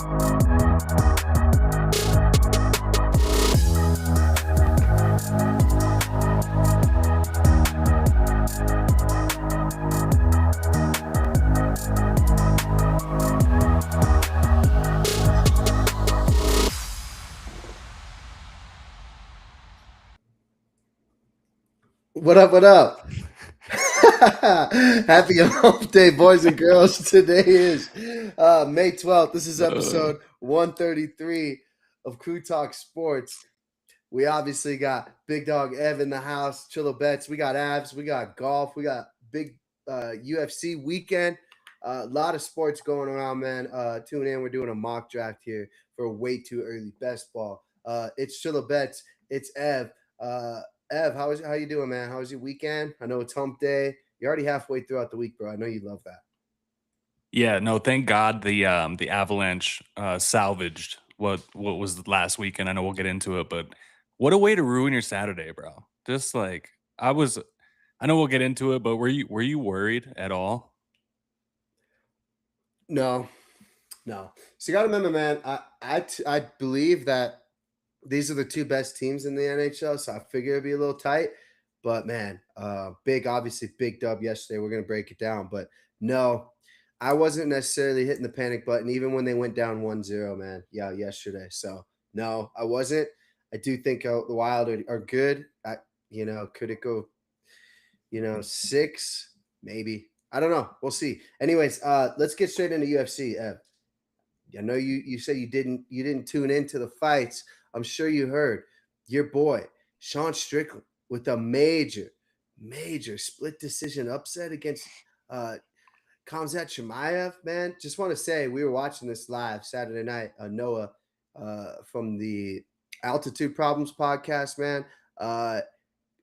What up? What up? Happy Hump Day, boys and girls. Today is May 12th. This is episode 133 of Crew Talk Sports. We obviously got Big Dog Ev in the house, Chillo Bets. We got abs. We got golf. We got big UFC weekend. A lot of sports going around, man. Tune in. We're doing a mock draft here for way too early best ball. It's Chillo Bets. It's Ev. Ev, how you doing, man? How was your weekend? I know it's Hump Day. You're already halfway throughout the week, bro. I know you love that. Yeah, no, thank God the Avalanche salvaged what was last weekend. I know we'll get into it, but what a way to ruin your Saturday, bro. Just like I know we'll get into it, but were you worried at all? No, no. So you got to remember, man. I believe that these are the two best teams in the NHL, so I figure it'd be a little tight. But man, obviously big dub yesterday. We're gonna break it down, but no, I wasn't necessarily hitting the panic button even when they went down 1-0, man. Yeah, yesterday. So no, I wasn't. I do think the Wild are good. Could it go, six maybe? I don't know. We'll see. Anyways, let's get straight into UFC. I know you say you didn't tune into the fights. I'm sure you heard your boy Sean Strickland with a major split decision upset against Khamzat Chimaev. Man, just want to say we were watching this live Saturday night. Noah from the Altitude Problems podcast. Man,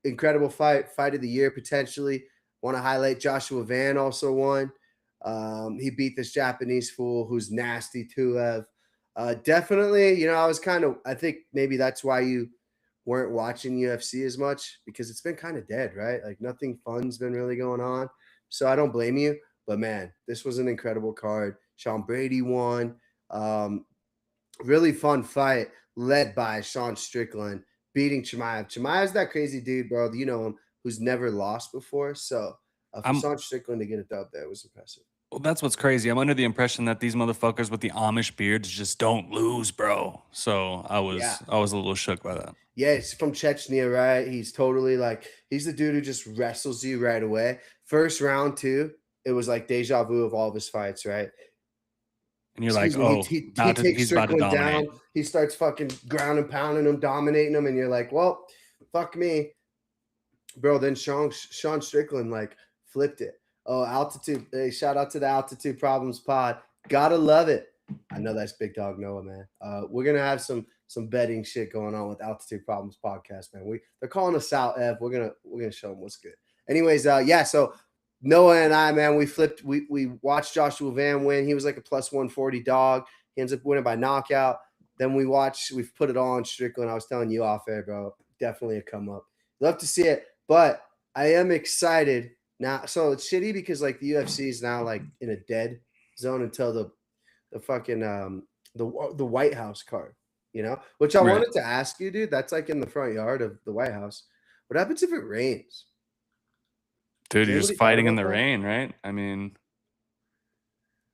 incredible fight of the year potentially. Want to highlight Joshua Van also won. He beat this Japanese fool who's nasty too. Definitely, I think maybe that's why you weren't watching UFC as much because it's been kind of dead, right? Like nothing fun's been really going on. So I don't blame you. But man, this was an incredible card. Sean Brady won. Really fun fight led by Sean Strickland beating Chimaev. Chimaev's that crazy dude, bro. You know him, who's never lost before. So for I'm Sean Strickland to get a dub there was impressive. Well, that's what's crazy. I'm under the impression that these motherfuckers with the Amish beards just don't lose, bro. So I Yeah. was I was a little shook by that. Yeah, he's from Chechnya, right? He's totally he's the dude who just wrestles you right away. First round, too, it was like deja vu of all of his fights, right? And you're like, Excuse me. oh, He takes he's about to Strickland dominate. down. He starts fucking ground and pounding him, dominating him, and you're like, well, fuck me, bro. Then Sean Strickland flipped it. Oh, Altitude! Hey, shout out to the Altitude Problems Pod. Gotta love it. I know that's Big Dog Noah, man. We're gonna have some betting shit going on with Altitude Problems podcast, man. They're calling us out, Ev. We're gonna show them what's good. Anyways, yeah. So Noah and I, man, we watched Joshua Van win. He was like a plus 140 dog. He ends up winning by knockout. Then we've put it all on Strickland. I was telling you off air, bro. Definitely a come up. Love to see it, but I am excited now. So it's shitty because the UFC is now in a dead zone until the fucking the White House card, which I Right. wanted to ask you, dude. That's in the front yard of the White House. What happens if it rains? Dude, Has you're just anybody thought fighting in about the that? rain, right? I mean,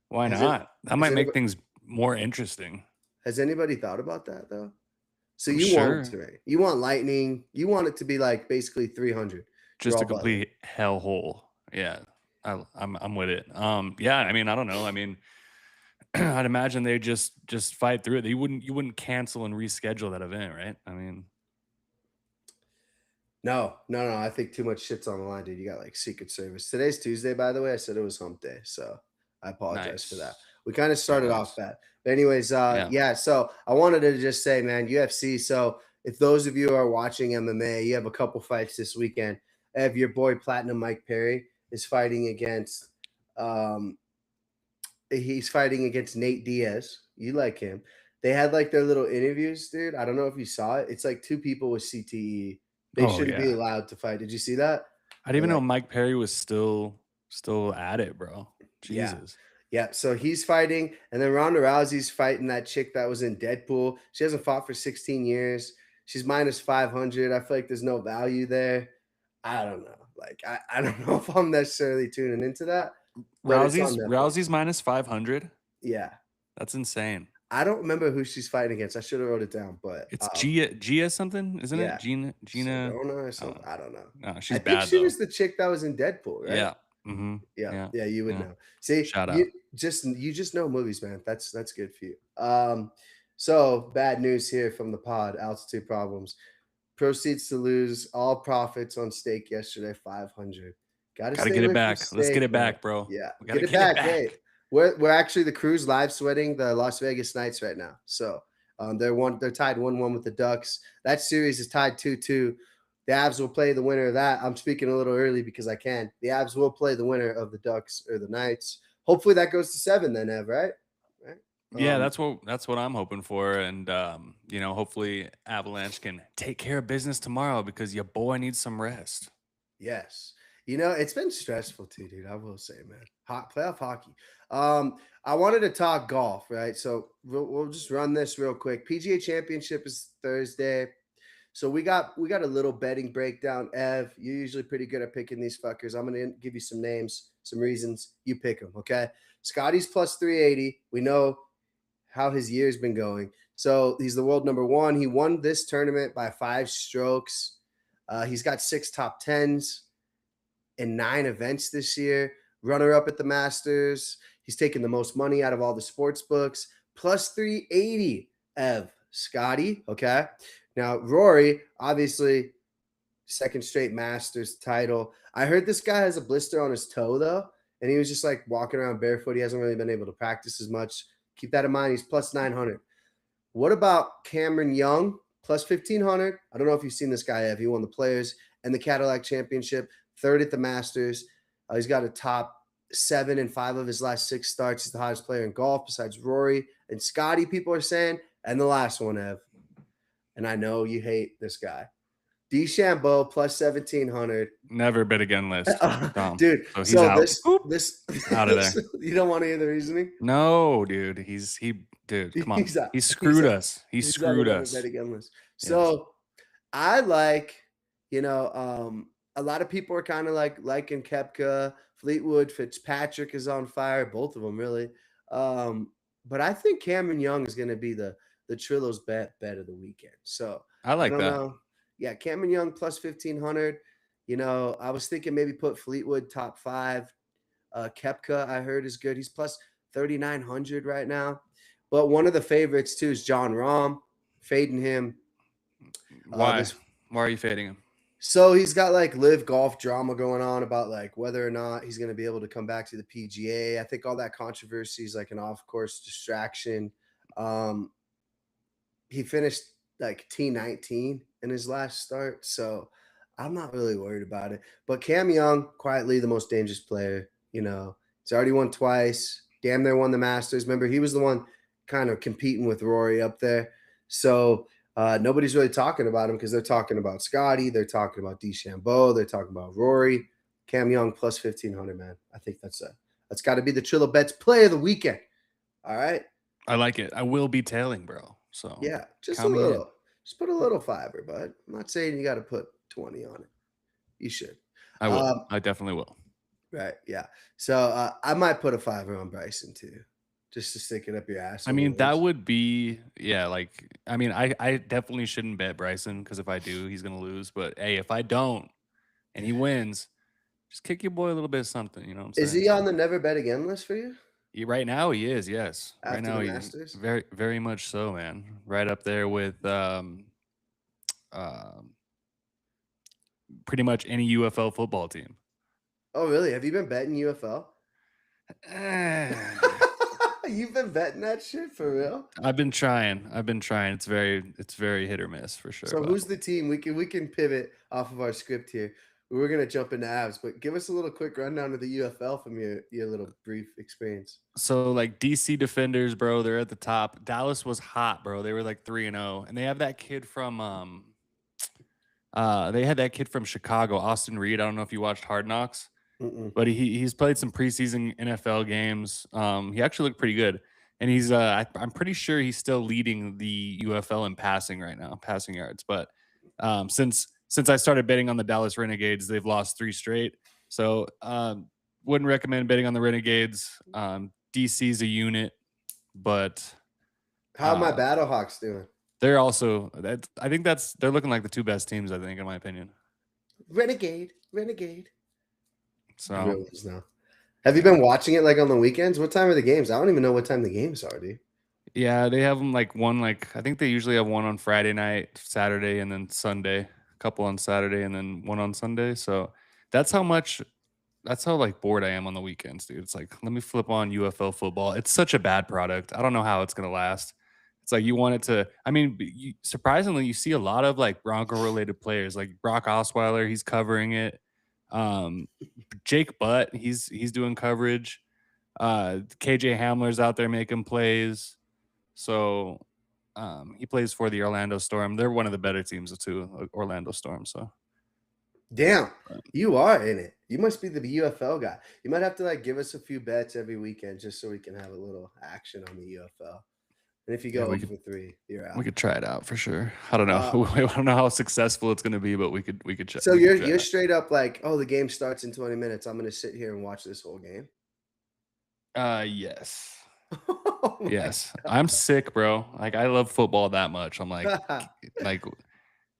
why Has it not? That has might make anybody things more interesting. has anybody thought about that though? So I'm you want it sure. to rain. You want lightning. You want it to be basically 300. You're Just all a Butler. complete hellhole. Yeah. I'm with it. Yeah, I mean, I don't know. I mean, I'd imagine they just fight through it. You wouldn't cancel and reschedule that event, right? I mean, No. I think too much shit's on the line, dude. You got Secret Service. Today's Tuesday, by the way. I said it was hump day, so I apologize for that. nice. We kind of No started off worries. bad. But anyways, Yeah. yeah, so I wanted to just say, man, UFC. So if those of you who are watching MMA, you have a couple fights this weekend. I have your boy Platinum Mike Perry is fighting against he's fighting against Nate Diaz. You like him. They had their little interviews, dude. I don't know if you saw it. It's two people with CTE. They Oh shouldn't be yeah. allowed to fight. Did you see that? I didn't They're even know Mike Perry was still at it, bro. yeah. Jesus. Yeah, so he's fighting, and then Ronda Rousey's fighting that chick that was in Deadpool. She hasn't fought for 16 years. She's minus 500. I feel like there's no value there. I don't know. Like, I don't know if I'm necessarily tuning into that, but it's on Rousey's Netflix. minus 500. Yeah. That's insane. I don't remember who she's fighting against. I should have wrote it down, but It's Gia something, isn't it? yeah, Gina. Sedona or something. I don't know. No, I she's think bad she though. was the chick that was in Deadpool, right? Yeah. Mm-hmm. Yeah, Yeah. yeah, you would Yeah. know. See, Shout out. you just know movies, man. That's good for you. So bad news here from the pod. Altitude problems. Proceeds to lose all profits on steak yesterday. 500. Got to Gotta stay get it away from back. Let's get steak, it man. back, bro. Yeah, We gotta get it get it back. Hey, back. we're actually the Crews live sweating the Las Vegas Knights right now. So they're tied 1-1 with the Ducks. That series is tied 2-2. The Avs will play the winner of that. I'm speaking a little early because I can. The Avs will play the winner of the Ducks or the Knights. Hopefully that goes to 7 then, Ev, right? Right. Yeah, that's what I'm hoping for. And hopefully Avalanche can take care of business tomorrow because your boy needs some rest. Yes. It's been stressful too, dude. I will say, man. Playoff hockey. I wanted to talk golf, right? So we'll just run this real quick. PGA Championship is Thursday. So we got a little betting breakdown. Ev, you're usually pretty good at picking these fuckers. I'm gonna give you some names, some reasons. You pick them, okay? Scotty's plus 380. We know how his year's been going. So he's the world number one. He won this tournament by 5 strokes. He's got 6 top 10s in 9 events this year. Runner up at the Masters. He's taken the most money out of all the sports books. Plus 380, Ev. Scotty, okay? Now, Rory, obviously, second straight Masters title. I heard this guy has a blister on his toe, though, and he was just like walking around barefoot. He hasn't really been able to practice as much. Keep that in mind. He's plus 900. What about Cameron Young? Plus 1,500. I don't know if you've seen this guy, Ev. He won the Players and the Cadillac Championship, third at the Masters. He's got a top 7 in 5 of his last 6 starts. He's the hottest player in golf besides Rory and Scotty, people are saying. And the last one, Ev. And I know you hate this guy. DeChambeau plus 1,700. Never bet again list. Dude, so he's out. This out of there. You don't want to hear the reasoning? No, dude. Come on. He screwed us. He screwed us. Bet again list. So I like, a lot of people are kind of liking Koepka, Fleetwood, Fitzpatrick is on fire, both of them really. But I think Cameron Young is going to be the Trillo's bet of the weekend. So I like that. Know. Yeah, Cameron Young plus 1,500. I was thinking maybe put Fleetwood top 5. Koepka, I heard, is good. He's plus 3,900 right now. But one of the favorites too is Jon Rahm. Fading him. Why? Why are you fading him? So he's got like live golf drama going on about like whether or not he's going to be able to come back to the PGA. I think all that controversy is like an off-course distraction. He finished like T19 in his last start, so I'm not really worried about it. But Cam Young, quietly the most dangerous player. He's already won twice. Damn near won the Masters. Remember, he was the one kind of competing with Rory up there. So nobody's really talking about him because they're talking about Scotty. They're talking about DeChambeau. They're talking about Rory. Cam Young plus 1,500, man. I think that's got to be the Trillo Bets play of the weekend. All right. I like it. I will be tailing, bro. So yeah, just a little. Just put a little fiber, bud. I'm not saying you got to put 20 on it. You should. I will. I definitely will. Right. Yeah. So I might put a fiber on Bryson too, just to stick it up your ass. I mean, that would be, I definitely shouldn't bet Bryson because if I do, he's going to lose. But hey, if I don't and he wins, just kick your boy a little bit of something. You know what I'm saying? Is he on the never bet again list for you? Right now he is, yes. After right now the Masters? Very, very much so, man. Right up there with pretty much any UFL football team. Oh, really? Have you been betting UFL? You've been betting that shit for real? I've been trying. It's very hit or miss for sure. So who's the team? We can pivot off of our script here. We're gonna jump into Avs, but give us a little quick rundown of the UFL from your little brief experience. So like DC Defenders, bro, they're at the top. Dallas was hot, bro. They were like 3-0, and they have that kid from they had that kid from Chicago, Austin Reed. I don't know if you watched Hard Knocks. Mm-mm. but he's played some preseason NFL games. He actually looked pretty good, and I'm pretty sure he's still leading the UFL in passing right now, passing yards. But since I started betting on the Dallas Renegades, they've lost 3 straight. So wouldn't recommend betting on the Renegades. DC's a unit, but How are my uh, Battlehawks doing? they're also I think they're looking like the 2 best teams. I think, in my opinion. Renegade, Renegade. The real So ones now. Have you yeah. been watching it like on the weekends? What time are the games? I don't even know what time the games are, dude. Yeah, they have them like one I think they usually have one on Friday night, Saturday, and then Sunday. A couple on Saturday and then one on Sunday. So that's how much that's how like bored I am on the weekends, dude. It's like, let me flip on UFL football. It's such a bad product. I don't know how it's gonna last. It's like you want it to. I mean, surprisingly, you see a lot of like Bronco related players, like Brock Osweiler. He's covering it. Um, Jake Butt, he's doing coverage. KJ Hamler's out there making plays. So he plays for the Orlando Storm. They're one of the better teams too, Orlando Storm. So Damn, you are in it. You must be the UFL guy. You might have to like give us a few bets every weekend just so we can have a little action on the UFL. And if you yeah, go over 3, you're we out. could try it out for sure. I don't know. Uh, I don't know how successful it's gonna be, but we could so we could you're try you're it. straight up like, oh, the game starts in 20 minutes. I'm gonna sit here and watch this whole game. Yes. Oh my Yes. I'm sick, bro. Like I love football that much. I'm god. like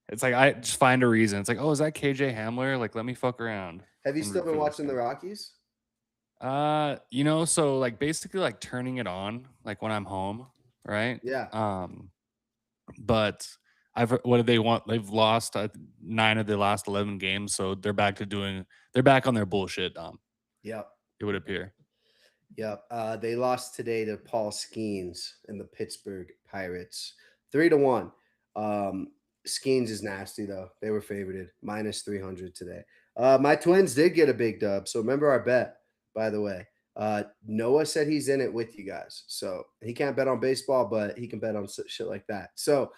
it's like I just find a reason. It's like, oh, is that KJ Hamler? Like, let me fuck around Have you and still root been for this watching the guy. Rockies? So like basically like turning it on like when I'm home, right? Yeah. But what do they want? They've lost 9 of the last 11 games, so they're back on their bullshit, Yep. it would appear. Yep. They lost today to Paul Skeens and the Pittsburgh Pirates, 3-1. Skeens is nasty though. They were favorited -300 today. My Twins did get a big dub. So remember our bet, by the way. Noah said he's in it with you guys. So he can't bet on baseball, but he can bet on shit like that. So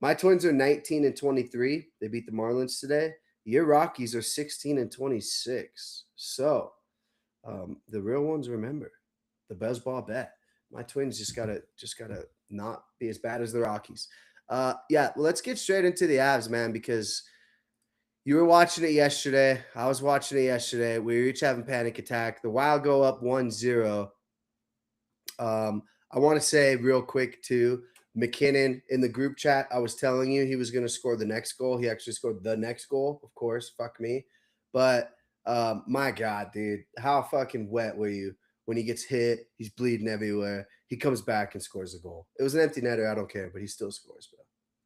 my Twins are 19-23. They beat the Marlins today. Your Rockies are 16-26. So the real ones remember the baseball bet. My Twins just gotta not be as bad as the Rockies. Yeah, let's get straight into the Avs, man, because you were watching it yesterday. I was watching it yesterday. We were each having panic attack. The Wild go up 1-0. I want to say real quick too, McKinnon in the group chat, I was telling you he was going to score the next goal. He actually scored the next goal, of course. Fuck me. But my God, dude, how fucking wet were you when he gets hit? He's bleeding everywhere. He comes back and scores a goal. It was an empty netter. I don't care, but he still scores, bro.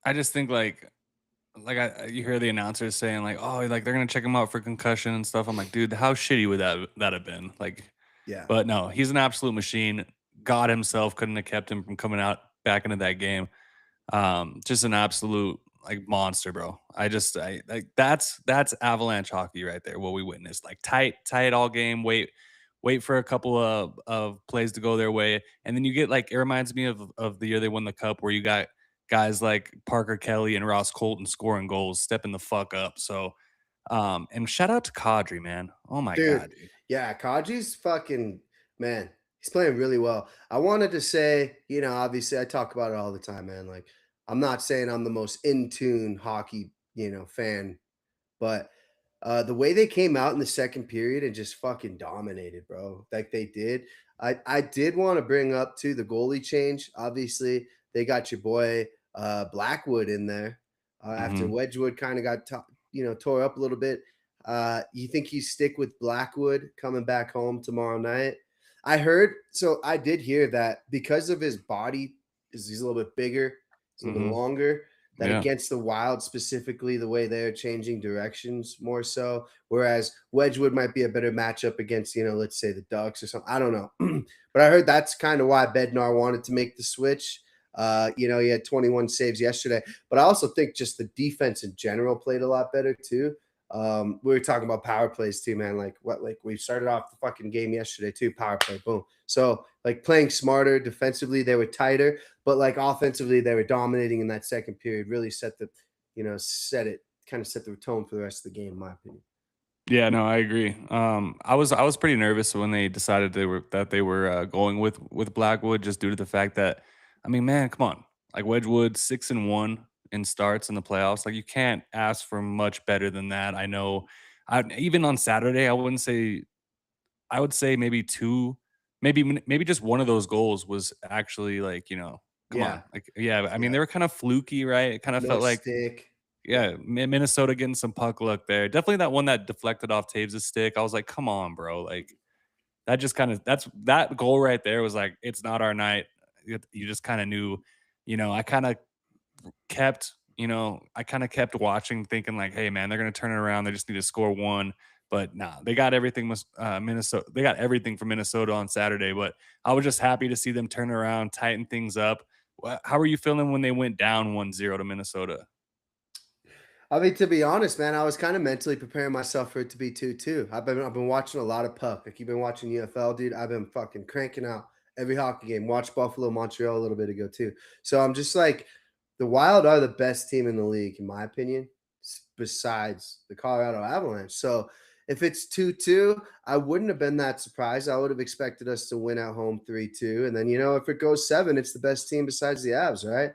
I just think you hear the announcers saying like, oh, like they're gonna check him out for concussion and stuff. I'm like, dude, how shitty would that have been? Like, Yeah. but no, he's an absolute machine. God himself couldn't have kept him from coming out back into that game. Just an absolute like monster, bro. I like that's Avalanche hockey right there. What we witnessed, like tight all game. Wait for a couple of plays to go their way, and then you get like it reminds me of the year they won the cup, where you got guys like Parker Kelly and Ross Colton scoring goals, stepping the fuck up. So, and shout out to Kadri, man. Oh my Dude, god, dude. yeah, Kaji's fucking man. He's playing really well. I wanted to say, obviously I talk about it all the time, man. Like, I'm not saying I'm the most in tune hockey, fan, but the way they came out in the second period and just fucking dominated, bro, like they did. I did want to bring up too the goalie change. Obviously, they got your boy Blackwood in there after Hmm. Wedgwood kind of got tore up a little bit. You think you stick with Blackwood coming back home tomorrow night? I heard, so I did hear that because of his body, is he's a little bit bigger, he's a little bit Hmm. longer. That Yeah. against the Wild specifically, the way they're changing directions more so, whereas Wedgwood might be a better matchup against, let's say the Ducks or something. I don't know, but I heard that's kind of why Bednar wanted to make the switch. He had 21 saves yesterday, but I also think just the defense in general played a lot better too. We were talking about power plays too, man. Like we started off the fucking game yesterday too. Power play, boom. So like playing smarter defensively, they were tighter, but like offensively, they were dominating in that second period. Really set the, set it kind of set the tone for the rest of the game, in my opinion. Yeah, no, I agree. I was pretty nervous when they decided they were going with Blackwood, just due to the fact that, I mean, man, come on, like Wedgwood 6-1 in starts in the playoffs, like you can't ask for much better than that. I know, even on Saturday, I would say maybe two, maybe just one of those goals was actually like, come Yeah, on, like, yeah, I mean yeah. they were kind of fluky, right? It kind of No felt like, stick. Yeah. yeah, Minnesota getting some puck luck there. Definitely that one that deflected off Taves' stick. I was like, "Come on, bro!" Like that just kind of that goal right there was like, it's not our night. You just kind of knew, I kind of kept watching, thinking like, "Hey, man, they're gonna turn it around. They just need to score one." But nah, they got everything. Minnesota, they got everything from Minnesota on Saturday. But I was just happy to see them turn around, tighten things up. How are you feeling when they went down 1-0 to Minnesota? I mean, to be honest, man, I was kind of mentally preparing myself for it to be 2-2. I've been watching a lot of puck. Like you've been watching UFL, dude. I've been fucking cranking out every hockey game. Watched Buffalo, Montreal a little bit ago too. So I'm just like, the Wild are the best team in the league, in my opinion, besides the Colorado Avalanche. So if it's 2-2, I wouldn't have been that surprised. I would have expected us to win at home 3-2. And then, if it goes seven, it's the best team besides the Avs, right?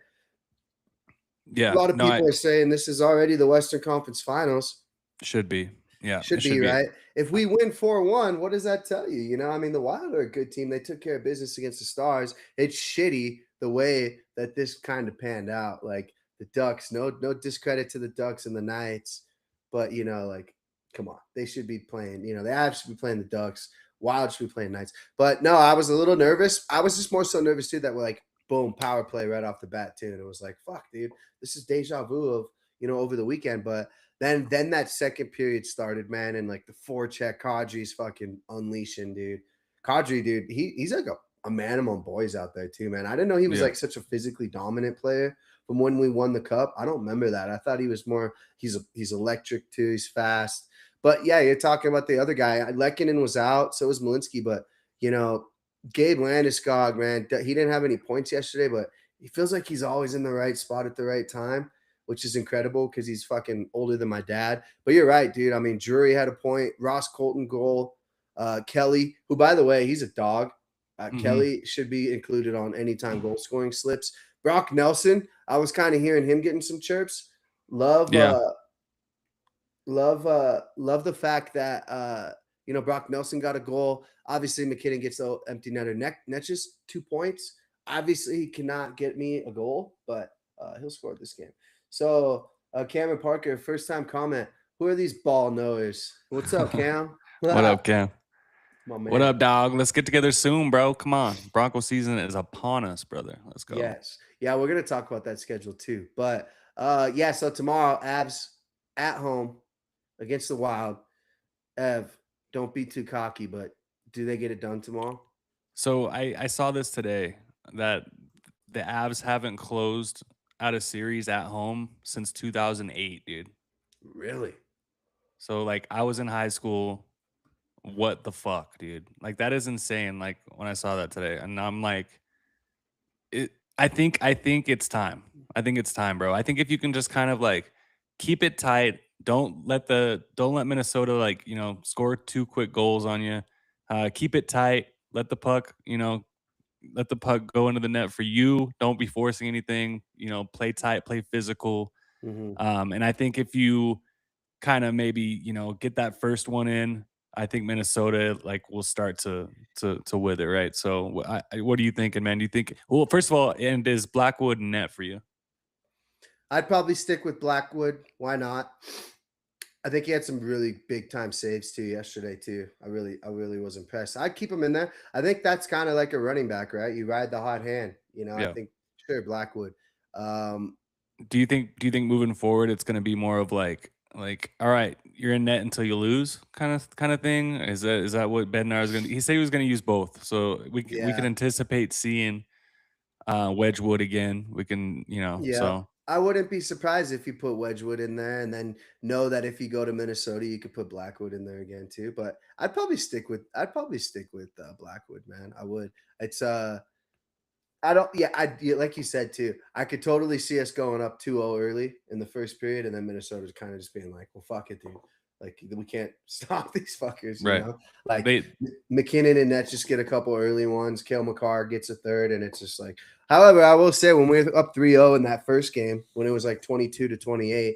A Yeah, lot of no, I people are saying this is already the Western Conference Finals. should be. Yeah, it Should should be, be. right? If we win 4-1, what does that tell you? I mean, the Wild are a good team. They took care of business against the Stars. It's shitty the way that this kind of panned out. Like the Ducks, no discredit to the Ducks and the Knights, but like, come on, they should be playing. The Avs should be playing the Ducks. Wild should be playing Knights. But no, I was a little nervous. I was just more so nervous too that we're like, boom, power play right off the bat too, and it was like, fuck, dude, this is deja vu of over the weekend, but then that second period started, man, and like the forecheck, Kadri's fucking unleashing, dude. Kadri, dude, he's like a man among boys out there too, man. I didn't know he was Yeah. like such a physically dominant player from when we won the cup. I don't remember that. I thought he was more. He's electric too. He's fast. But yeah, you're talking about the other guy. Lehkonen was out, so was Malinsky. But you know, Gabe Landeskog, man, he didn't have any points yesterday, but he feels like he's always in the right spot at the right time, which is incredible because he's fucking older than my dad. But you're right, dude. I mean, Drury had a point. Ross Colton goal. Kelly, who by the way, he's a dog. Mhm. Kelly should be included on anytime goal scoring slips. Brock Nelson, I was kind of hearing him getting some chirps. Love, Yeah. love the fact that Brock Nelson got a goal. Obviously, McKinnon gets the empty netter. Netches 2 points. Obviously, he cannot get me a goal, but he'll score this game. So, Cameron Parker, first time comment. Who are these ball knowers? What's up, Cam? What My up, Cam? What man. up, dog? Let's get together soon, bro. Come on. Bronco season is upon us, brother. Let's go. Yes. Yeah, we're gonna talk about that schedule too. But yeah, so tomorrow, Abs at home against the Wild. Ev, don't be too cocky, but do they get it done tomorrow? So I saw this today that the Avs haven't closed out a series at home since 2008, dude. Really? So like I was in high school. What the fuck, dude? Like that is insane. Like when I saw that today, and I'm like, it. I think it's time. I think it's time, bro. I think if you can just kind of like keep it tight, don't let Minnesota like score two quick goals on you. Keep it tight. Let the puck go into the net for you. Don't be forcing anything. Play tight, play physical. Mhm. And I think if you kind of maybe get that first one in, I think Minnesota like will start to wither, right? So what are you thinking, man? Do you think? Well, first of all, and is Blackwood net for you? I'd probably stick with Blackwood. Why not? I think he had some really big time saves too yesterday too. I really was impressed. I'd keep him in there. I think that's kind of like a running back, right? You ride the hot hand. I Yeah. think sure Blackwood. Um, Do you think moving forward it's going to be more of like all right, you're in net until you lose kind of thing? Is that what Bednar is going to? He said he was going to use both, so we can yeah, anticipate seeing Wedgwood again. We can yeah. so I wouldn't be surprised if you put Wedgwood in there, and then know that if you go to Minnesota, you could put Blackwood in there again too. But I'd probably stick with Blackwood, man. I would. It's I don't. Yeah, yeah, like you said too. I could totally see us going up 2-0 early in the first period, and then Minnesota's kind of just being like, "Well, fuck it, dude. Like we can't stop these fuckers, Right. Like They McKinnon and Nets just get a couple early ones. Kale McCarr gets a third, and it's just like. However, I will say when we were up 3-0 in that first game, when it was like 22-28,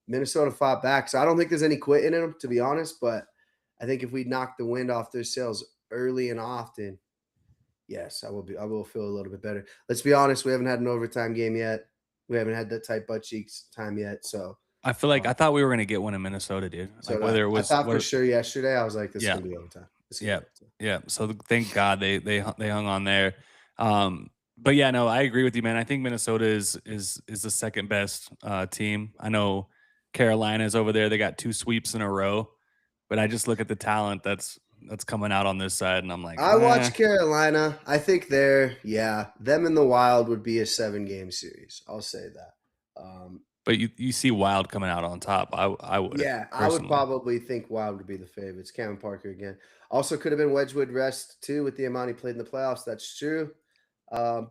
Minnesota fought back. So I don't think there's any quitting in them, to be honest. But I think if we knock the wind off their sails early and often, yes, I will feel a little bit better. Let's be honest, we haven't had an overtime game yet. We haven't had that tight butt cheeks time yet. So I feel like um, I thought we were gonna get one in Minnesota, dude. so Like whether it I was thought for what sure yesterday, I was like, this is yeah. gonna be overtime. This is gonna Yeah, be overtime. yeah. So thank God they hung on there. But yeah, no, I agree with you, man. I think Minnesota is the second best team. I know Carolina's over there. They got 2 sweeps in a row, but I just look at the talent that's coming out on this side, and I'm like, I watch Carolina. I think them in the Wild would be a 7-game series. I'll say that. But you see Wild coming out on top. I would Yeah, I would personally. probably think Wild would be the favorites. Cameron Parker again. Also could have been Wedgwood rest too with the amount he played in the playoffs. That's true. Um,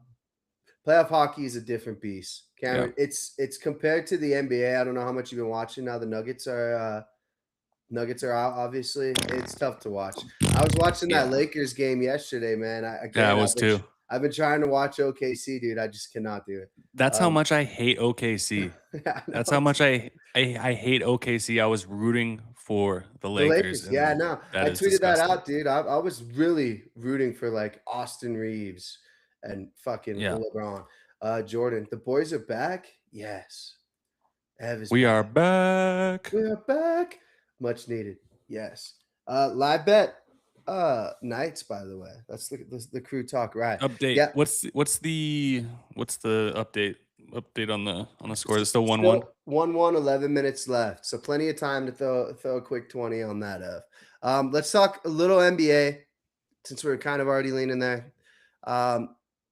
Playoff hockey is a different beast. Yeah, Cameron, it's compared to the NBA. I don't know how much you've been watching now. The Nuggets are out, obviously. It's tough to watch. I was watching that yeah, Lakers game yesterday, man. yeah. I was too. I've been trying to watch OKC, dude. I just cannot do it. That's how Um, much I hate OKC. yeah, That's no, how much I hate OKC. I was rooting for the the Lakers, Lakers. Yeah, and no. that I is tweeted that disgusting. out, dude. I was really rooting for like Austin Reeves and fucking Yeah, LeBron. Jordan. The boys are back. Yes. Ev is we are back. back. We're back. Much needed. Yes. Live bet. Knights, by the way. That's the crew talk, right? Update. Yeah. What's the update on the score? Is it still 1-1? Still 1-1, 11 minutes left. So plenty of time to throw a quick 20 on that. Let's talk a little NBA since we're kind of already leaning there.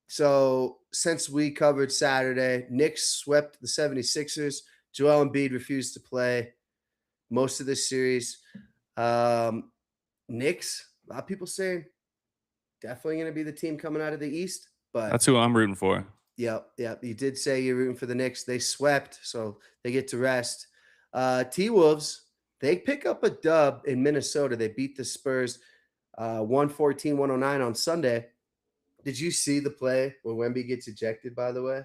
So since we covered Saturday, Knicks swept the 76ers. Joel Embiid refused to play most of this series. Knicks, a lot of people saying definitely going to be the team coming out of the East, but That's who I'm rooting for. yep. You did say you're rooting for the Knicks. They swept, so they get to rest. T-Wolves, they pick up a dub in Minnesota. They beat the Spurs 114-109 on Sunday. Did you see the play where Wemby gets ejected, by the way?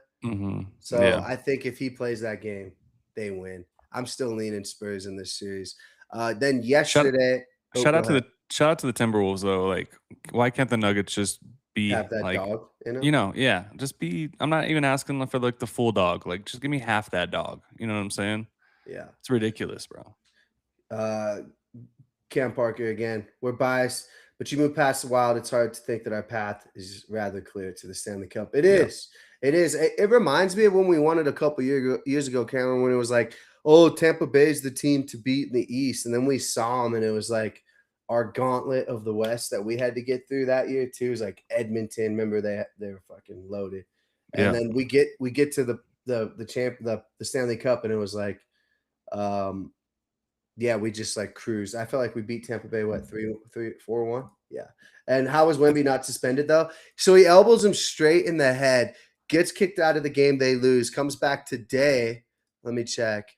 So Yeah. I think if he plays that game, they win. I'm still leaning Spurs in this series. Then Shout yesterday, shout go out to ahead. the Timberwolves though. Like, why can't the Nuggets just be Have that like, dog in him. yeah, just be. I'm not even asking for like the full dog. Like, just give me half that dog. You know what I'm saying? Yeah. It's ridiculous, bro. Cam Parker again. We're biased, but you move past the Wild, it's hard to think that our path is rather clear to the Stanley Cup. It Yeah. is. It is. It reminds me of when we won it a couple years ago, Cameron, when it was like, oh, Tampa Bay is the team to beat in the East. And then we saw them, and it was like our gauntlet of the West that we had to get through that year, too. It was like Edmonton. Remember, they were fucking loaded. And Yeah. then we get to the Stanley Cup, and it was like, yeah, we just like cruised. I felt like we beat Tampa Bay, what, 4-1? Yeah. And how was Wemby not suspended though? So he elbows him straight in the head, gets kicked out of the game, they lose, comes back today. Let me check.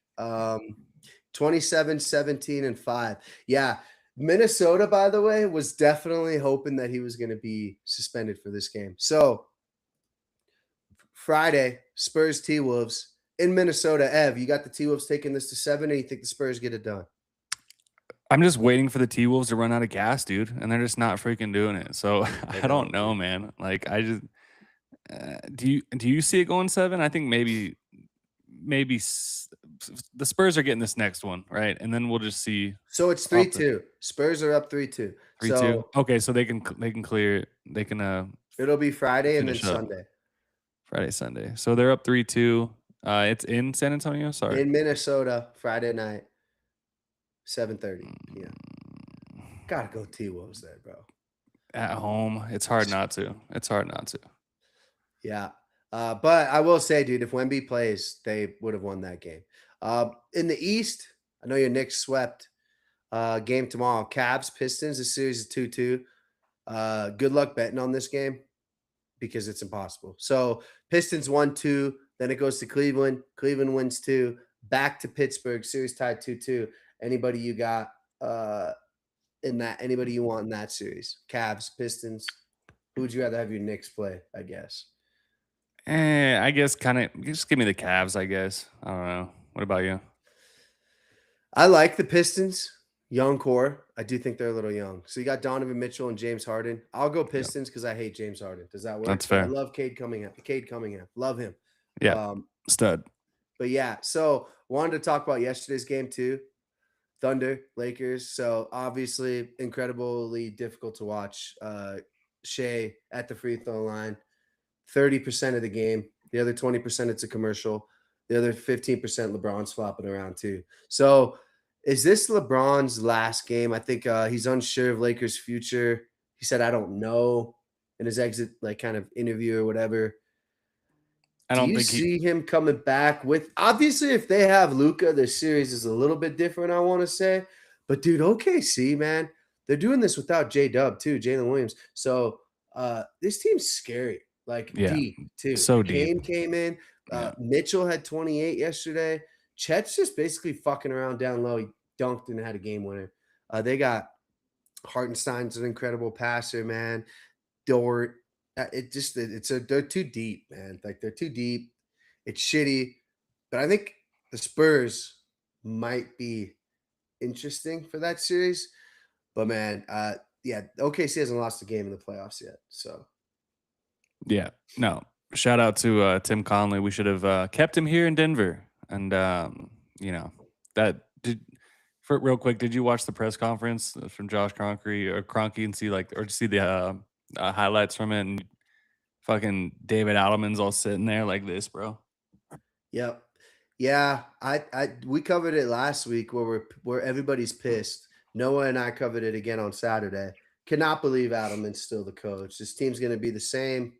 27, 17, and 5. Yeah. Minnesota, by the way, was definitely hoping that he was going to be suspended for this game. So Friday, Spurs T-Wolves in Minnesota. Ev, you got the T-Wolves taking this to 7, and you think the Spurs get it done? I'm just waiting for the T-Wolves to run out of gas, dude, and they're just not freaking doing it. So I don't know, man. Like, I just do you see it going 7? I think maybe the Spurs are getting this next one, right? And then we'll just see. So it's 3-2. Spurs are up 3-2. 3-2. So Okay, so they can clear. They can it'll be Friday and then finish up. Sunday Friday, Sunday. So they're up 3-2. It's in San Antonio. Sorry, in Minnesota. Friday night, 7:30 p.m. Gotta go T-Wolves there, bro. at home. It's hard not to. It's hard not to. Yeah. But I will say, dude, if Wemby plays, they would have won that game. In the East, I know your Knicks swept. Game tomorrow, Cavs, Pistons. The series is 2-2. Good luck betting on this game because it's impossible. So Pistons 1-2, then it goes to Cleveland. Cleveland wins 2. Back to Pittsburgh, series tied 2-2. Anybody you got in that? Anybody you want in that series? Cavs, Pistons. Who would you rather have your Knicks play? I guess. I guess kind of just give me the Cavs, I guess. I don't know. What about you? I like the Pistons. Young core. I do think they're a little young. So you got Donovan Mitchell and James Harden. I'll go Yeah, Pistons because I hate James Harden. Does that that's work? But I fair. love Cade Cunningham. Cade Cunningham. Love him. Yeah, Um, stud. but yeah, so wanted to talk about yesterday's game too. Thunder, Lakers. So obviously incredibly difficult to watch. Shea at the free throw line, 30% of the game. The other 20% it's a commercial. The other 15% LeBron's flopping around too. So is this LeBron's last game? I think he's unsure of Lakers' future. He said, I don't know in his exit, like kind of interview or whatever. I Do don't you think he. see him coming back with obviously if they have Luca, the series is a little bit different, I want to say. But dude, OKC, man, they're doing this without J Dub too, Jalen Williams. So this team's scary, like Yeah, deep too. so deep. Kane came in, Yeah, Mitchell had 28 yesterday. Chet's just basically fucking around down low. He dunked and had a game winner. They got Hartenstein's an incredible passer, man. Dort. It just they're too deep, man. Like they're too deep. It's shitty, but I think the Spurs might be interesting for that series. But man, yeah, OKC hasn't lost a game in the playoffs yet. So yeah. No, shout out to Tim Conley. We should have kept him here in Denver, and you know that did. For real quick, did you watch the press conference from Josh Kroenke and see like or see the highlights from it? And fucking David Allemann's all sitting there like this, bro. yep. Yeah, I we covered it last week where everybody's pissed. Noah and I covered it again on Saturday. Cannot believe Adelman's still the coach. This team's going to be the same.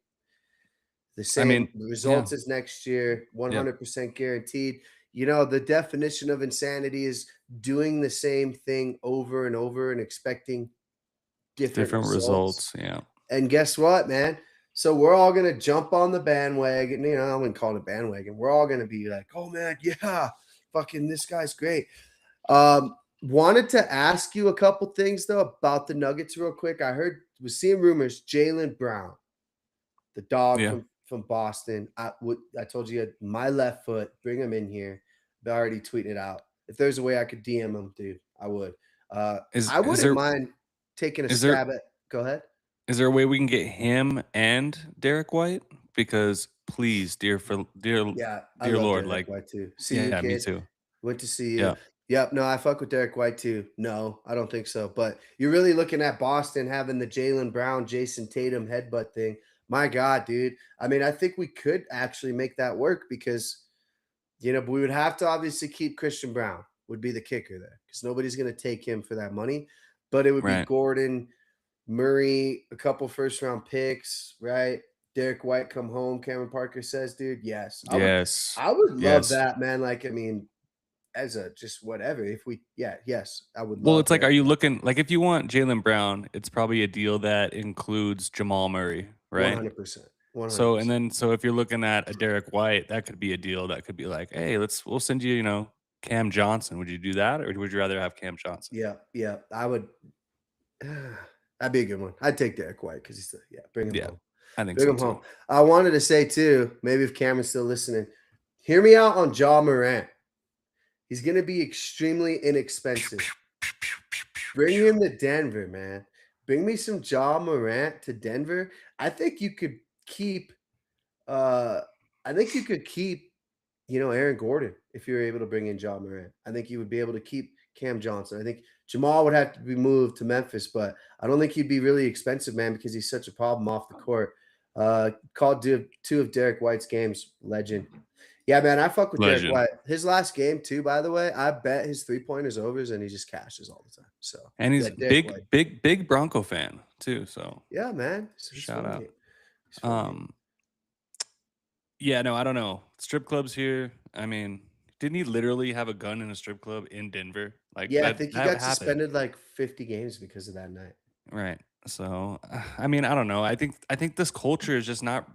The I same mean, yeah, results as next year, yep, 100% guaranteed. You know, the definition of insanity is doing the same thing over and over and expecting different different results. results. Yeah, And guess what, man? So we're all gonna jump on the bandwagon. You know, I wouldn't call it a bandwagon. We're all gonna be like, "Oh man, yeah, fucking this guy's great." Wanted to ask you a couple things though about the Nuggets real quick. I heard was seeing rumors Jalen Brown, the dog yeah. from Boston. I told you my left foot, bring him in here. They already tweeting it out. If there's a way I could DM him, dude, I would. Uh, Is I is wouldn't there mind taking a is there stab at. Go ahead. is there a way we can get him and Derek White? Because please, Yeah, I dear love Lord, Derek like White too. See you, yeah, me kid. too. Went to see you. Yeah, Yep. No, I fuck with Derek White too. No, I don't think so. But you're really looking at Boston having the Jalen Brown, Jason Tatum headbutt thing. My God, dude. I mean, I think we could actually make that work because, we would have to obviously keep Christian Brown, would be the kicker there because nobody's going to take him for that money. But it would be right. Gordon, Murray, a couple first round picks, right? Derek White come home. Cameron Parker says, dude, yes. I would Yes, I would love yes. that, man. Like, I mean, as a just whatever. If we yeah, yes, I would Well, love it's like, are Derek you White. looking like if you want Jalen Brown, it's probably a deal that includes Jamal Murray, right? 100%. So and 100%. then so if you're looking at a Derek White, that could be a deal that could be like, hey, we'll send you, Cam Johnson. Would you do that, or would you rather have Cam Johnson? Yeah, yeah. I would that'd be a good one. I'd take Derek White because he's yeah, bring him Yeah, home. I think Bring so him too. home. I wanted to say too, maybe if Cameron's still listening, hear me out on Ja Morant. He's gonna be extremely inexpensive. Bring him to Denver, man. Bring me some Ja Morant to Denver. I think you could keep uh I think you could keep, Aaron Gordon if you're able to bring in Ja Morant. I think you would be able to keep Cam Johnson. I think Jamal would have to be moved to Memphis, but I don't think he'd be really expensive, man, because he's such a problem off the court. Called two of Derek White's games, legend. Yeah, man, I fuck with Derek Legend. White. His last game too, by the way, I bet his 3-pointers overs and he just cashes all the time. So And yeah, he's Derek White. big Bronco fan too. So Yeah, man. He's shout out. 28. He's 28. Um, yeah, no, I don't know. Strip clubs here. I mean, didn't he literally have a gun in a strip club in Denver? Like Yeah, I that think he that got happened, suspended like 50 games because of that night. right? So, I mean, I don't know. I think this culture is just not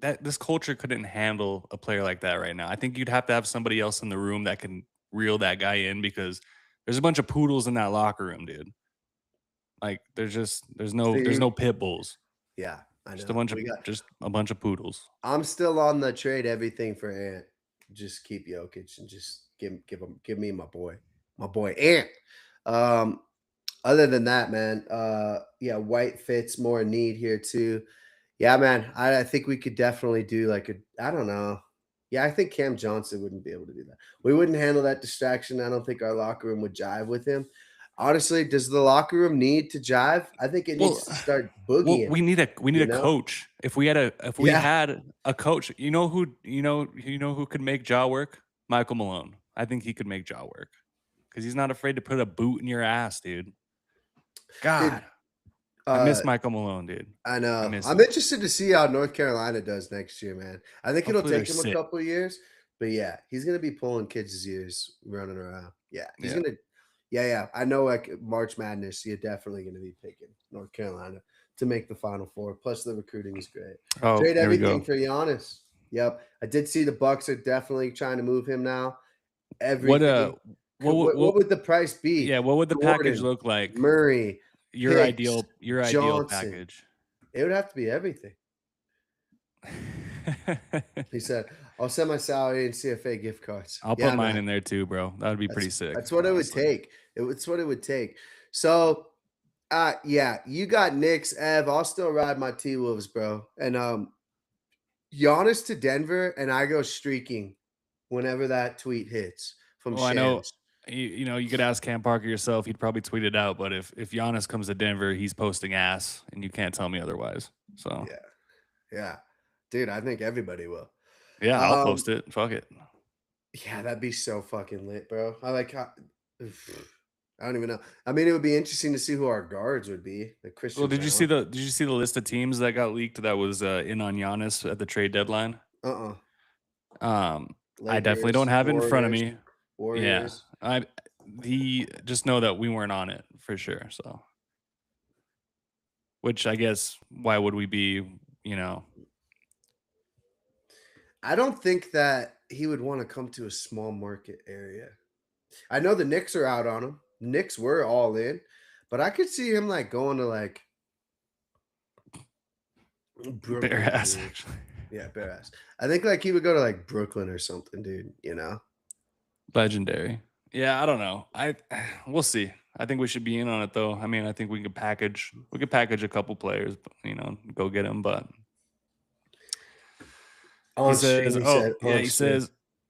that this culture couldn't handle a player like that right now. I think you'd have to have somebody else in the room that can reel that guy in because There's a bunch of poodles in that locker room, dude. Like there's See, no pit bulls. yeah, I Just a know. bunch of just a bunch of poodles. I'm still on the trade everything for Ant. Just keep Jokic and just give me my boy Ant. Um, Other than that, man, yeah, White fits more need here too. Yeah, man, I think we could definitely do like a, I don't know. Yeah, I think Cam Johnson wouldn't be able to do that. We wouldn't handle that distraction. I don't think our locker room would jive with him. Honestly, does the locker room need to jive? I think it needs Well, to start well, boogieing, we need you a know? coach. If we Yeah. had a coach, you know who could make Ja work? Michael Malone. I think he could make Ja work because he's not afraid to put a boot in your ass, dude. Dude, God, I uh, miss Michael Malone, dude. I I know. miss I'm him. interested to see how North Carolina does next year, man. I think it'll Hopefully they're take him a sick. couple years, but yeah, he's gonna be pulling kids' ears running around. Yeah, he's Yeah. gonna. Yeah, yeah. I know. Like March Madness, you're definitely gonna be picking North Carolina to make the Final Four. Plus, the recruiting is great. Oh, Trade here we everything go. for Giannis. Yep, I did see the Bucks are definitely trying to move him now. What Everything. What what would the price be? yeah, what would the package Jordan, look like? Murray, Hicks, Your ideal Johnson. package. It would have to be everything. He said, "I'll send my salary and CFA gift cards." I'll put Yeah, mine man. in there too, bro. That would be pretty That's sick, that's what it would honestly. take. It's what it would take. So, yeah, you got Knicks, Ev. I'll still ride my T Wolves, bro. And Giannis to Denver, and I go streaking whenever that tweet hits from Well, I know Shams. you know, you could ask Cam Parker yourself, he'd probably tweet it out, but if Giannis comes to Denver, he's posting ass, and you can't tell me otherwise. So, Yeah, yeah, dude. I think everybody will. yeah, I'll Um, post it. Fuck it. yeah, that'd be so fucking lit, bro. I like how. I don't even know. I mean, it would be interesting to see who our guards would be. Like Well, Christian Brown. did you see the list of teams that got leaked that was in on Giannis at the trade deadline? Uh-uh. I definitely don't Lakers, have it in front of Warriors, me. Yeah. Warriors. I the just know that we weren't on it for sure. So, which I guess why would we be, you know, I don't think that he would want to come to a small market area. I know the Knicks are out on him. Knicks were all in, but I could see him like going to like bare Brooklyn, ass dude. actually. Yeah, bare ass. I think like he would go to like Brooklyn or something, dude. You know? Legendary. Yeah, I don't know. We'll see. I think we should be in on it though. I mean, I think we could package a couple players, you know, go get them. But he On says, stream, he "Oh said. yeah," On stream.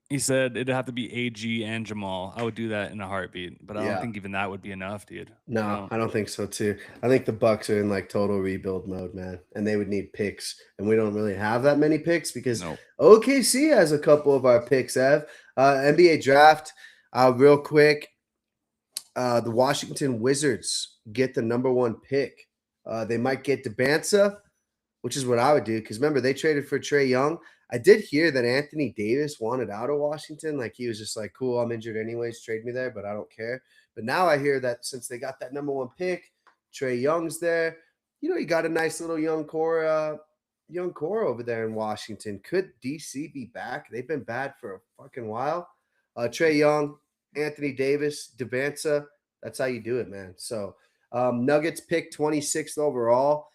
he said it'd have to be AG and Jamal. I would do that in a heartbeat, but I don't Yeah. think even that would be enough, dude. I No, don't. I don't think so too. I think the Bucks are in like total rebuild mode, man, and they would need picks, and we don't really have that many picks because No. OKC has a couple of our picks. Ev, NBA draft, real quick. The Washington Wizards get the number one pick. They might get Debansa, which is what I would do because remember they traded for Trey Young. I did hear that Anthony Davis wanted out of Washington. Like he was just like, cool, I'm injured anyways, trade me there, but I don't care. But now I hear that since they got that number one pick, Trey Young's there. You know, you got a nice little young core over there in Washington. Could DC be back? They've been bad for a fucking while. Trey Young, Anthony Davis, Devanza. That's how you do it, man. So Nuggets pick 26th overall.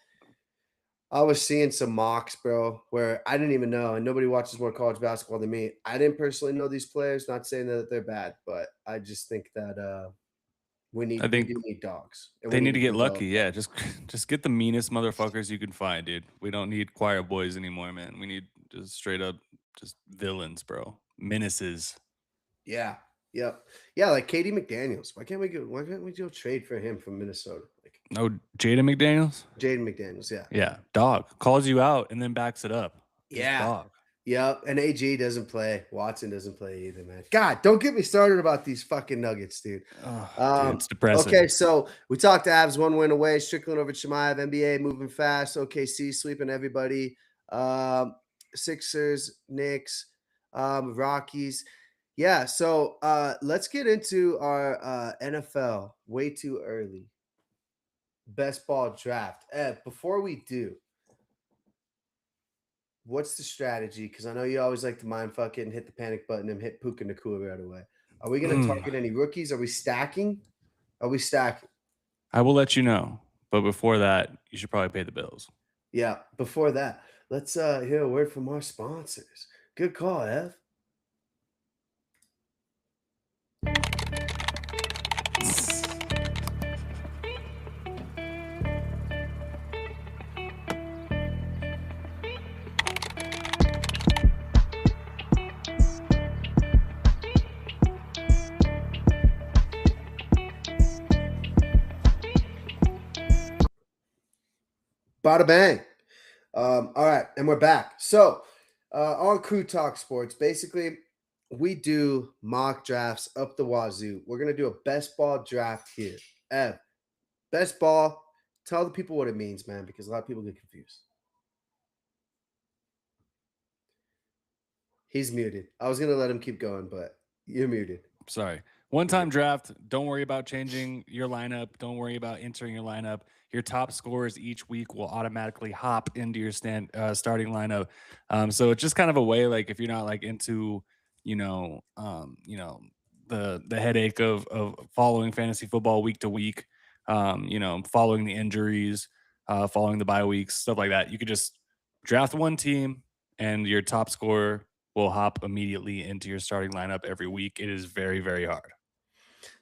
I was seeing some mocks, bro, where I didn't even know, and nobody watches more college basketball than me. I didn't personally know these players, not saying that they're bad, but I just think that I we think do need dogs and we they need need to to get develop lucky. them. Yeah, just get the meanest motherfuckers you can find, dude. We don't need choir boys anymore, man. We need just straight up just villains, bro. Menaces. Yeah. Yep. Yeah, like Katie McDaniels. Why can't we go trade for him from Minnesota? Like No, Jada McDaniels. Jaden McDaniels, yeah. Yeah, dog calls you out and then backs it up. Just Yeah. dog. Yep. And AG doesn't play. Watson doesn't play either, man. God, don't get me started about these fucking nuggets, dude. Oh, dude, it's depressing. Okay, so we talked Avs 1 win away. Strickland over Chimaev. NBA moving fast. OKC sweeping everybody. Um, Sixers, Knicks, Rockies. Yeah, so let's get into our NFL way too early best ball draft. Before we do, what's the strategy? Because I know you always like to mind fuck it and hit the panic button and hit Puka Nakua right away. Are we going to target any rookies? Are we stacking? Are we stacking? I will let you know. But before that, you should probably pay the bills. Yeah. Before that, let's hear a word from our sponsors. Good call, Ev. Bada bang. All right, and we're back. So, on Crew Talk Sports, basically, we do mock drafts up the wazoo. We're gonna do a best ball draft here. Ev, best ball. Tell the people what it means, man, because a lot of people get confused. He's muted. I was gonna let him keep going, but you're muted. Sorry. One-time draft. Don't worry about changing your lineup. Don't worry about entering your lineup. Your top scorers each week will automatically hop into your starting lineup. So it's just kind of a way, like if you're not like into, the headache of following fantasy football week to week, following the injuries, following the bye weeks, stuff like that. You could just draft one team, and your top scorer will hop immediately into your starting lineup every week. It is very, very hard.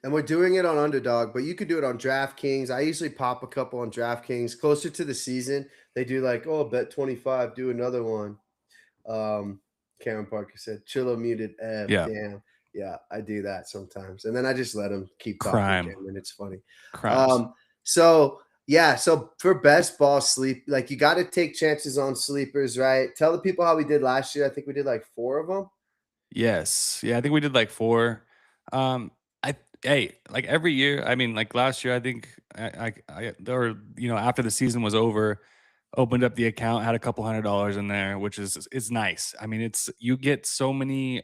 And we're doing it on Underdog, but you could do it on DraftKings. I usually pop a couple on DraftKings closer to the season. They do like, oh, bet 25, do another one. Cameron Parker said, Chillo muted Ev. Yeah. Damn. Yeah, I do that sometimes. And then I just let him keep Crime. talking, and it's funny. Crimes. So for best ball sleep, like you got to take chances on sleepers, right? Tell the people how we did last year. I think we did like 4 of them. Yes. Yeah, I think we did like 4. Like every year, I mean, like last year, I think after the season was over, opened up the account, had a couple $100 in there, which is nice. I mean, you get so many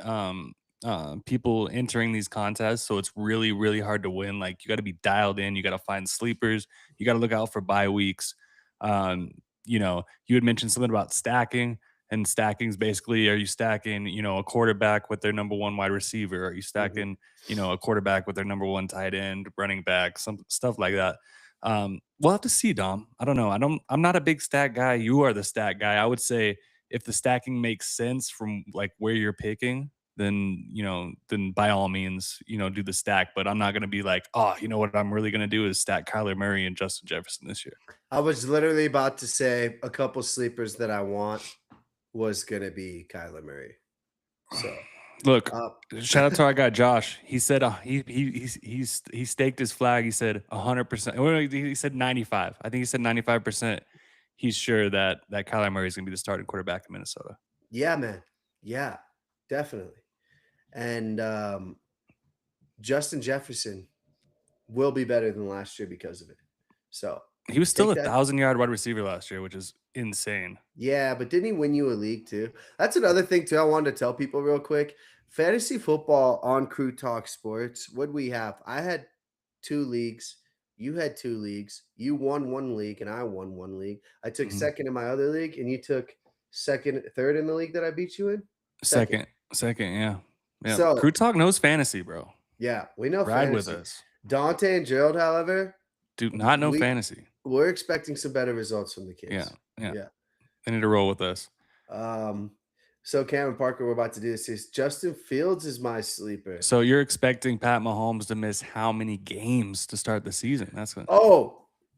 people entering these contests, so it's really, really hard to win. Like you got to be dialed in, you got to find sleepers, you got to look out for bye weeks. You had mentioned something about stacking. And stacking is basically, are you stacking, a quarterback with their number one wide receiver? Are you stacking, a quarterback with their number one tight end, running back, some stuff like that? We'll have to see, Dom. I don't know. I'm not a big stack guy. You are the stack guy. I would say if the stacking makes sense from like where you're picking, then by all means, do the stack. But I'm not going to be like, oh, you know what I'm really going to do is stack Kyler Murray and Justin Jefferson this year. I was literally about to say a couple sleepers that I want was going to be Kyler Murray. So look, shout out to our guy Josh. He said he staked his flag. He said 100%. He said 95. I think he said 95%. He's sure that Kyler Murray is going to be the starting quarterback in Minnesota. Yeah, man. Yeah, definitely. And Justin Jefferson will be better than last year because of it. So he was still 1,000-yard wide receiver last year, which is insane. Yeah, but didn't he win you a league too? That's another thing too. I wanted to tell people real quick. Fantasy football on Crew Talk Sports. What we have? I had 2 leagues. You had 2 leagues. You won 1 league, and I won 1 league. I took second in my other league, and you took third in the league that I beat you in. Second, yeah. So Crew Talk knows fantasy, bro. Yeah, we know Ride fantasy. with us. Dante and Gerald, however, do not know fantasy. We're expecting some better results from the kids. Yeah. They need to roll with us. So Cameron Parker, we're about to do this. Is Justin Fields is my sleeper. So you're expecting Pat Mahomes to miss how many games to start the season?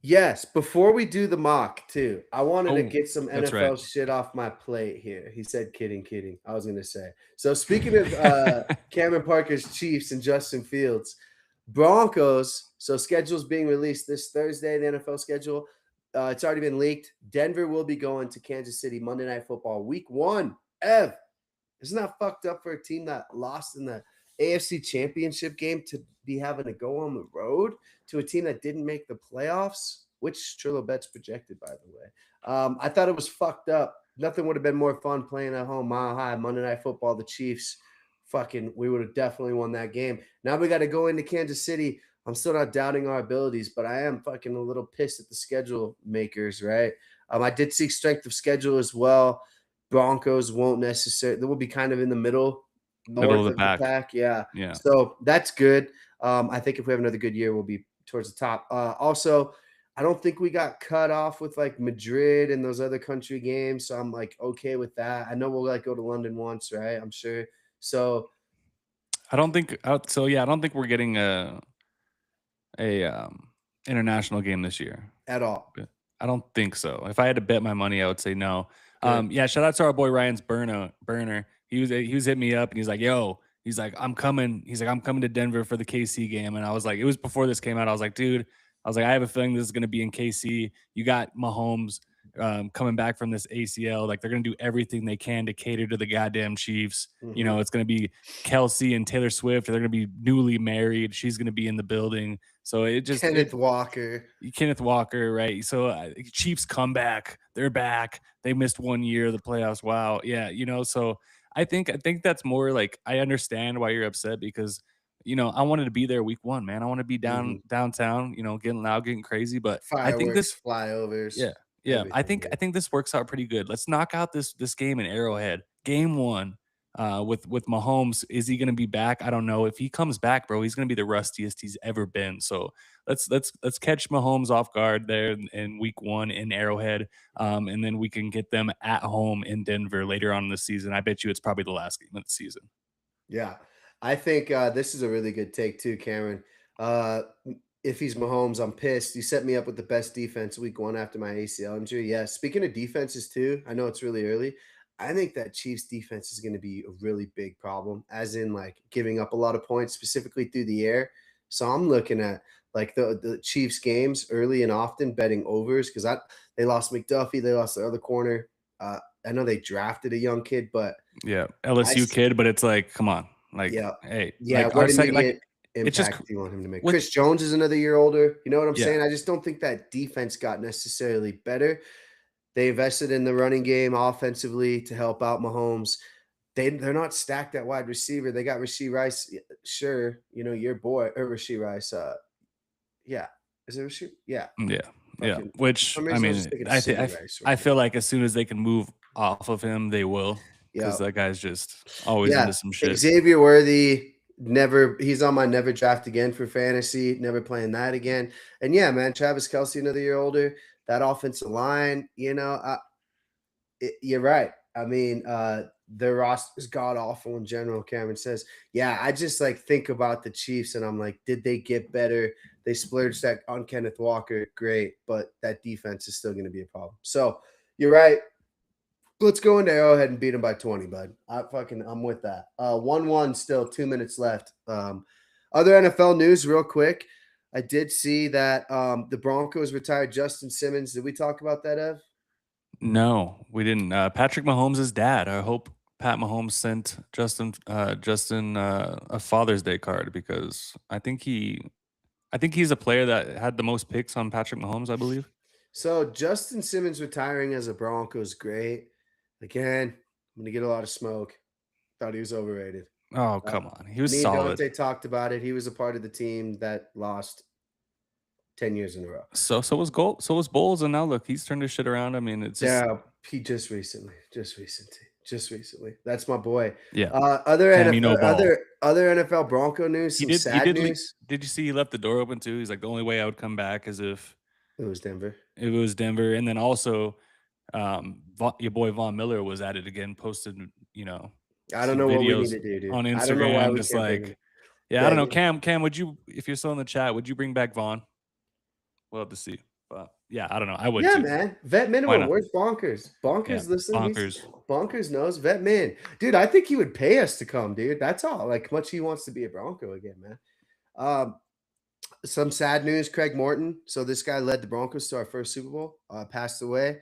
Yes. Before we do the mock, too, I wanted to get some NFL shit off my plate here. He said, kidding. I was going to say. So speaking of Cameron Parker's Chiefs and Justin Fields, Broncos, so schedule's being released this Thursday, the NFL schedule. It's already been leaked. Denver will be going to Kansas City Monday Night Football Week 1. Ev, isn't that fucked up for a team that lost in the AFC Championship game to be having to go on the road to a team that didn't make the playoffs, which Trillo Bet's projected, by the way. I thought it was fucked up. Nothing would have been more fun playing at home, Mile High, Monday Night Football, the Chiefs. We would have definitely won that game. Now we got to go into Kansas City. I'm still not doubting our abilities, but I am fucking a little pissed at the schedule makers, right? I did see strength of schedule as well. Broncos won't necessarily – they will be kind of in the middle. Middle of north the of the pack. pack. Yeah. Yeah. So that's good. I think if we have another good year, we'll be towards the top. Also, I don't think we got cut off with like Madrid and those other country games. So I'm like okay with that. I know we'll like go to London once, right? I'm sure. So I don't think so. Yeah, I don't think we're getting a international game this year. at all. But I don't think so. If I had to bet my money, I would say no. Good. Yeah, shout out to our boy Ryan's burner. He was hitting me up and he's like, "Yo," he's like, "I'm coming." He's like, "I'm coming to Denver for the KC game." And I was like, it was before this came out. I was like, "Dude," I was like, "I have a feeling this is going to be in KC. You got Mahomes coming back from this ACL. Like they're going to do everything they can to cater to the goddamn Chiefs. You Mhm. know, it's going to be Kelsey and Taylor Swift. They're going to be newly married. She's going to be in the building. So it just it Kenneth Walker. Kenneth Walker, right? So Chiefs come back. They're back. They missed 1 year of the playoffs. Wow. Yeah, so I think that's more like I understand why you're upset because I wanted to be there week 1, man. I want to be Mhm. downtown, getting loud, getting crazy, but I think Fireworks, this flyovers, yeah. Yeah, I everything, think I dude. think this works out pretty good. Let's knock out this game in Arrowhead. Game 1, with Mahomes. Is he gonna be back? I don't know. If he comes back, bro, he's gonna be the rustiest he's ever been. So let's catch Mahomes off guard there in week 1 in Arrowhead, and then we can get them at home in Denver later on in the season. I bet you it's probably the last game of the season. Yeah. I think, this is a really good take too, Cameron. If he's Mahomes, I'm pissed. You set me up with the best defense week 1 after my ACL injury. Yeah, speaking of defenses too, I know it's really early. I think that Chiefs defense is gonna be a really big problem, as in, like, giving up a lot of points, specifically through the air. So I'm looking at, like, the Chiefs games early and often betting overs because they lost McDuffie, they lost their other corner. I know they drafted a young kid, but Yeah, I LSU s kid, but it's like, come on, like, yeah. hey, Yeah, like what our second, like immediate it's just impact do you want him to make? with Chris Jones is another year older, you know what I'm yeah. saying? I just don't think that defense got necessarily better. They invested in the running game offensively to help out Mahomes. They're not stacked at wide receiver. They got Rasheed Rice, sure, your boy or Rasheed Rice, yeah. Is it Rasheed? Yeah, Yeah, yeah, fucking for which, some I reason, I was just mean, thinking of I think City Rice I right feel now. like as soon as they can move off of him, they will, because Yeah. that guy's just always Yeah, into some shit. Xavier Worthy, never he's on my never draft again for fantasy, never playing that again. And yeah, man, Travis Kelce another year older. That offensive line, you're right. I mean, their roster is god awful in general. Cameron says, "Yeah, I just like think about the Chiefs, and I'm like, did they get better? They splurged that on Kenneth Walker, great, but that defense is still going to be a problem." So you're right. Let's go into Arrowhead and beat them by 20, bud. I'm with that. 1-1 still, 2 minutes left. Other NFL news, real quick. I did see that the Broncos retired Justin Simmons. Did we talk about that, Ev? No, we didn't. Patrick Mahomes' dad. I hope Pat Mahomes sent Justin a Father's Day card because I think he's a player that had the most picks on Patrick Mahomes, I believe. So Justin Simmons retiring as a Broncos, great. Again, I'm gonna get a lot of smoke. Thought he was overrated. Oh, Uh, come on. He was Me and solid. Dante talked about it. He was a part of the team that lost 10 years in a row. So was Bowles, and now look, he's turned his shit around. I mean, it's just Yeah, he just recently. That's my boy. yeah. Other Cam, you know NFL, ball. other NFL Bronco news, He some did he sad did leave. news. Did you see he left the door open too? He's like, "The only way I would come back is if It was Denver. it was Denver." And then also, your boy Von Miller was at it again, posted, I don't some know what we need videos to do, dude. on I don't know why Instagram, we just can't bring him. like, yeah, I don't That know. Cam, would you, if you're still in the chat, would you bring back Vaughn? We'll have to see. But yeah, I don't know. I would Yeah, too. man. Vet Why minimum. not? Where's Bonkers? Yeah, Bonkers, listen. bonkers. Bonkers knows Vet Min. Dude, I think he would pay us to come, dude. That's all. Like much he wants to be a Bronco again, man. Um, some sad news, Craig Morton. So this guy led the Broncos to our first Super Bowl, passed away.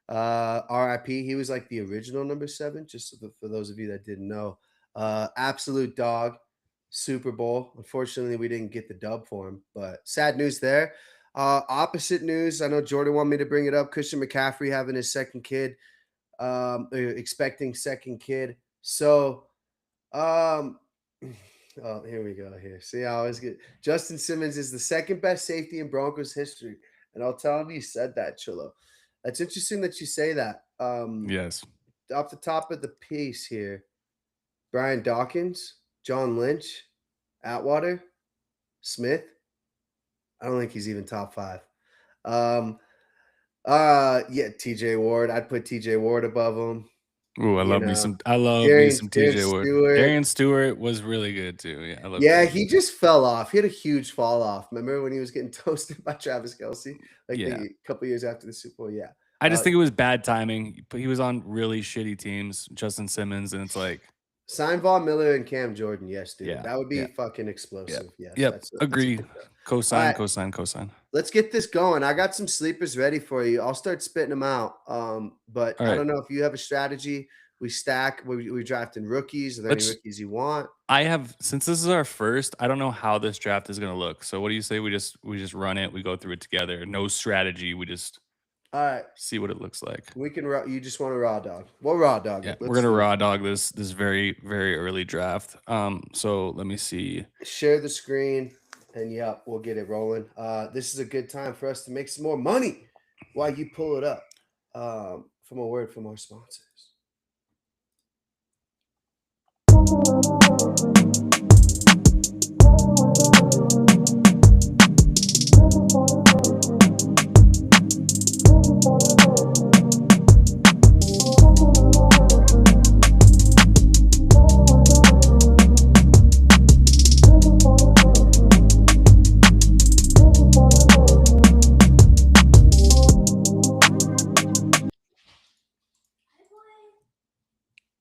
RIP. He was like the original number 7, just for those of you that didn't know. Absolute dog, Super Bowl. Unfortunately, we didn't get the dub for him, but sad news there. Opposite news. I know Jordan wanted me to bring it up. Christian McCaffrey having his second kid, expecting second kid. So, um, oh, here we go. Here, see, I always get Justin Simmons is the second best safety in Broncos history, and I'll tell him you said that, Chilo. That's interesting that you say that. Yes. Off the top of the piece here, Brian Dawkins, John Lynch, Atwater, Smith. I don't think he's even top 5. Um, yeah, TJ Ward. I'd put TJ Ward above him. Ooh, You know, I love me Darian, some Darian TJ Ward. Stewart. Darian Stewart was really good too. Yeah, I love Yeah, Darian he Stewart. just fell off. He had a huge fall off. Remember when he was getting toasted by Travis Kelsey, like Yeah. the couple years after the Super Bowl? Yeah. I just think it was bad timing. But he was on really shitty teams, Justin Simmons, and it's like, Sign Von Miller and Cam Jordan. Yes, dude. yeah, That would be yeah, fucking yeah. explosive. Yes, Yep. that's a Agree. good go. All Cosign, right, cosign. let's get this going. I got some sleepers ready for you. I'll start spitting them out. But All I right. don't know if you have a strategy. We stack. We're drafting rookies. Are there any rookies you want? I have, since this is our first, I don't know how this draft is gonna look. So what do you say we just run it, we go through it together. No strategy, we just All right, see what it looks like. we can. You just want a raw dog? We'll raw dog Yeah, it. we're Let's gonna do it. raw dog this very, very early draft. So let me see. Share the screen, and yeah, we'll get it rolling. This is a good time for us to make some more money while you pull it up. From a word from our sponsors.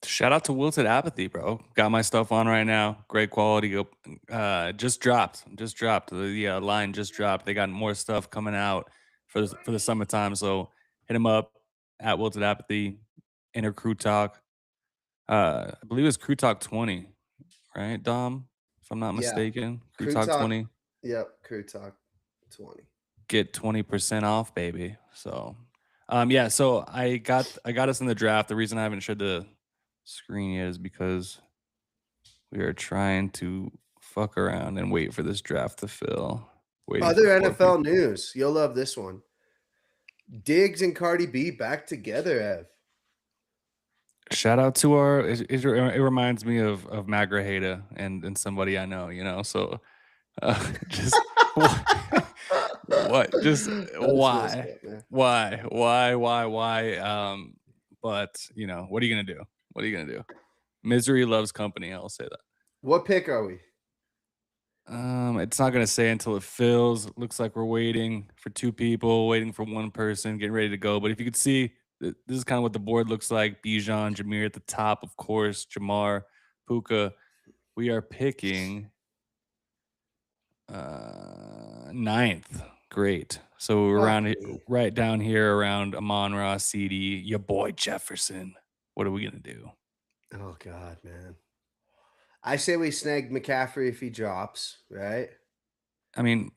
Shout out to Wilted Apathy, bro. Got my stuff on right now. Great quality. Just dropped. The line just dropped. They got more stuff coming out for the summertime. So hit them up at Wilted Apathy. Enter Crew Talk. I believe it's Crew Talk 20, right, Dom? If I'm not Yeah, mistaken. Crew Crew Talk Talk. 20. Yep, Crew Talk 20. Get 20% off, baby. So yeah, so I got us in the draft. The reason I haven't shared the screen yet is because we are trying to fuck around and wait for this draft to fill. Waiting Other for 4 NFL people. news. You'll love this one. Diggs and Cardi B back together, Ev. Shout out to our it reminds me of Magraheda and somebody I know, you know. So just what? Just why? Up, man. Why? But you know, what are you gonna do? What are you gonna do? Misery loves company, I'll say that. What pick are we? It's not gonna say until it fills. It looks like we're waiting for 2 people, waiting for 1 person, getting ready to go. But if you could see, this is kind of what the board looks like. Bijan, Jameer at the top, of course, Jamar, Puka. We are picking 9th. Great. So we're around right down here around Amon-Ra, CD, your boy Jefferson. What are we gonna do? Oh God, man. I say we snag McCaffrey if he drops, right? I mean,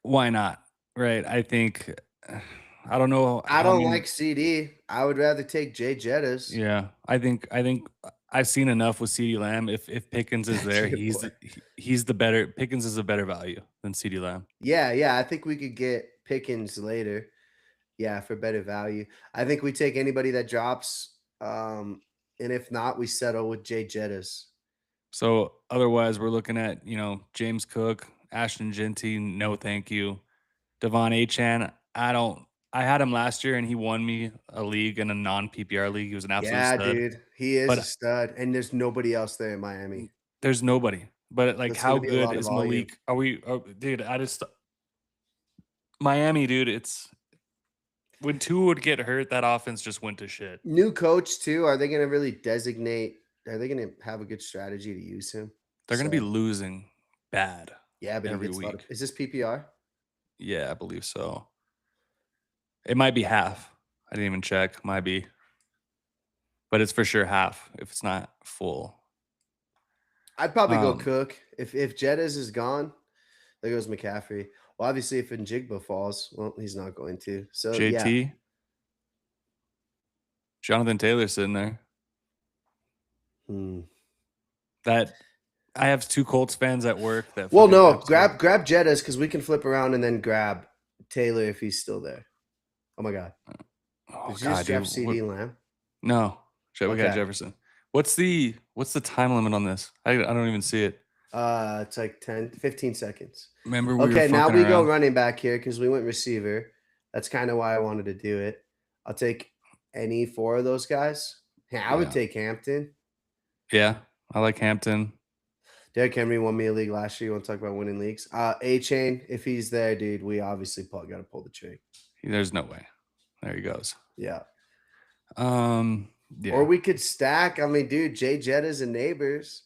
why not? Right? I think I don't know. I don't like CD. I would rather take Jay Jettas. Yeah, I think I've seen enough with CeeDee Lamb. If Pickens is there, he's the better. Pickens is a better value than CeeDee Lamb. Yeah. I think we could get Pickens later. Yeah, for better value. I think we take anybody that drops. And if not, we settle with Jay Jettas. So otherwise, we're looking at James Cook, Ashton Genty. No, thank you. Devon Achane. I had him last year, and he won me a league in a non-PPR league. He was an absolute stud. Dude. He is a stud, and there's nobody else there in Miami. There's nobody. But like, how good is Malik? Dude, Miami, dude, it's when Tua would get hurt, that offense just went to shit. New coach, too. Are they going to really designate? Are they going to have a good strategy to use him? They're going to be losing bad. Yeah, but every week. Is this PPR? Yeah, I believe so. It might be half. I didn't even check. Might be. But it's for sure half if it's not full. I'd probably go Cook. If Jettas is gone, there goes McCaffrey. Well, obviously, if Njigba falls, well, he's not going to. So JT, yeah. Jonathan Taylor sitting there. That I have 2 Colts fans at work. That grab Jettas because we can flip around and then grab Taylor if he's still there. Oh my God! Oh, Did you just draft CeeDee Lamb? No, we got Jefferson. What's the time limit on this? I don't even see it. It's like 10, 15 seconds. Remember we were Okay, now fucking we go around. running back here because we went receiver. That's kind of why I wanted to do it. I'll take any four of those guys. Yeah, I would Yeah. take Hampton. Yeah. I like Hampton. Derrick Henry won me a league last year. You want to talk about winning leagues? A-Chain, if he's there, dude, we obviously got to pull the trigger. There's no way. There he goes. Yeah. Yeah. Or we could stack. I mean, dude, Jay Jettas and Neighbors,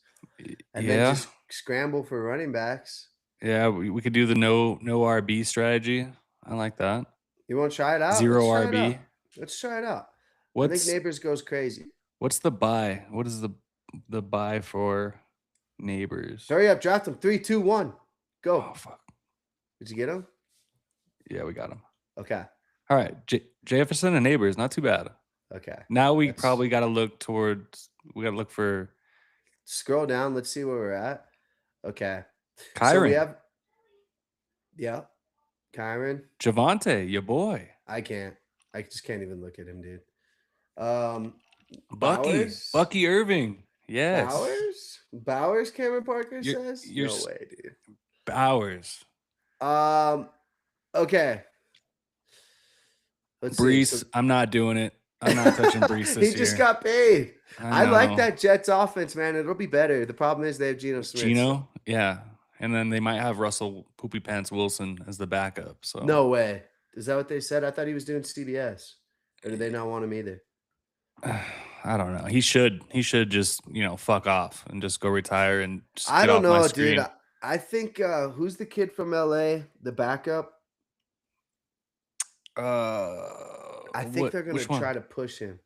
and then just scramble for running backs. Yeah, we could do the no RB strategy. I like that. You want to try it out? Zero Let's try it RB. out. Let's try it out. I What's think Neighbors goes crazy. what's the buy? What is the buy for Neighbors? Hurry up, draft them. 3, 2, 1. Go. Oh fuck. Did you get him? Yeah, we got him. Okay. All right, Jefferson and Neighbors, not too bad. Okay. Now we probably got to look towards. We got to look for. Scroll down. Let's see where we're at. Okay. Kyron. So we have. Yeah. Kyron. Javonte, your boy. I can't. I just can't even look at him, dude. Bucky Irving. Yes. Bowers. Cameron Parker says. You're no way, dude. Bowers. Okay. Let's Brees. see. So, I'm not doing it. I'm not touching Brees this year. He just got paid. I like that Jets offense, man. It'll be better. The problem is they have Geno Smith. Yeah. And then they might have Russell Poopy Pants Wilson as the backup. So no way. Is that what they said? I thought he was doing CBS. Or do they not want him either? I don't know. He should just, fuck off and just go retire and just I don't know, dude. I think who's the kid from LA, the backup? I think they're gonna try to push him.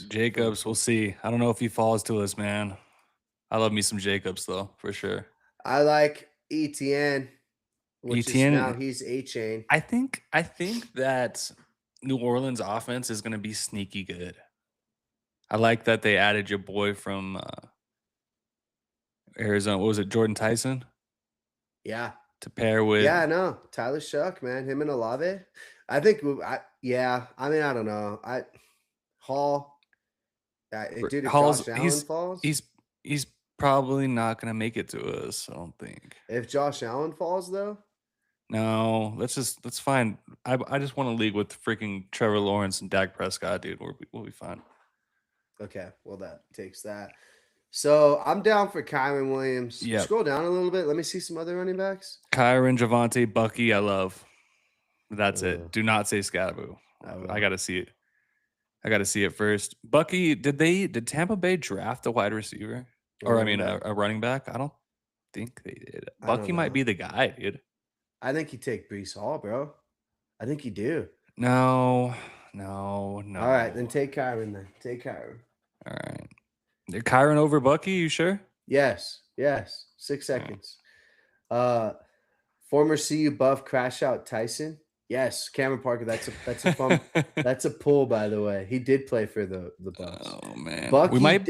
Jacobs. We'll see. I don't know if he falls to us, man. I love me some Jacobs though, for sure. I like ETN. ETN. Now he's A-Chain. I think that New Orleans offense is gonna be sneaky good. I like that they added your boy from Arizona. What was it, Jordan Tyson? Yeah. To pair with. Yeah, no. Tyler Shuck, man. Him and Olave. I think. I mean, I don't know. Hall. Dude, if Josh Allen falls, he's probably not gonna make it to us. I don't think. If Josh Allen falls, though. No, let's find. I just want to league with freaking Trevor Lawrence and Dak Prescott, dude. We'll be fine. Okay, well that takes that. So I'm down for Kyron Williams. Yeah. Scroll down a little bit. Let me see some other running backs. Kyron, Javonte, Bucky, I love. That's it. Do not say Scatterbo. I got to see it. I got to see it first. Bucky, did Tampa Bay draft a wide receiver? A running back? I don't think they did. Bucky might be the guy, dude. I think you take Brees Hall, bro. I think you do. No. All right, then take Kyron. Take Kyron. All right. Kyron over Bucky, you sure? Yes. 6 seconds. Former CU buff crash out Tyson. Yes, Cameron Parker. That's a fun. That's a pull, by the way. He did play for the Buffs. Oh man, Bucky we might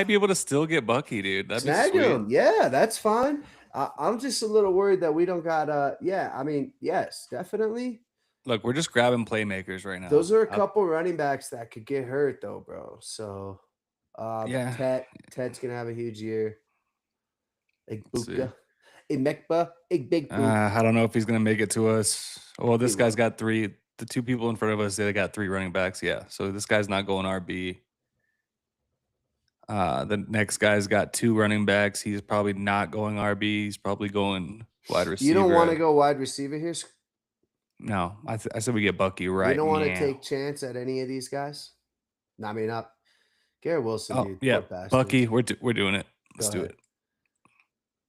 be able to still get Bucky, dude. That'd Snag be sweet. him. Yeah, that's fine. I'm just a little worried that we don't got. I mean, yes, definitely. Look, we're just grabbing playmakers right now. Those are a couple running backs that could get hurt, though, bro. So, Ted's gonna have a huge year. Igbuka. I don't know if he's gonna make it to us. Well, this guy's got 3. The 2 people in front of us, they got 3 running backs. Yeah, so this guy's not going RB. The next guy's got 2 running backs. He's probably not going RB. He's probably going wide receiver. You don't want to go wide receiver here? No, I said we get Bucky right. You don't want to take chance at any of these guys? No, I mean, Garrett Wilson. Dude, yeah, Bucky. We're doing it. Let's do it.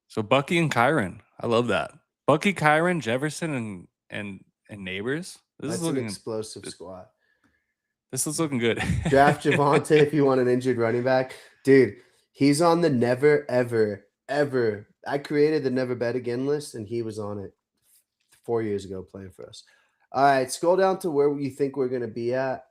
So Bucky and Kyron. I love that. Bucky, Kyron, Jefferson, and Neighbors. That's an explosive squad. This is looking good. Draft Javonte if you want an injured running back. Dude, he's on the never, ever. I created the never bet again list, and he was on it 4 years ago playing for us. All right, scroll down to where you think we're going to be at.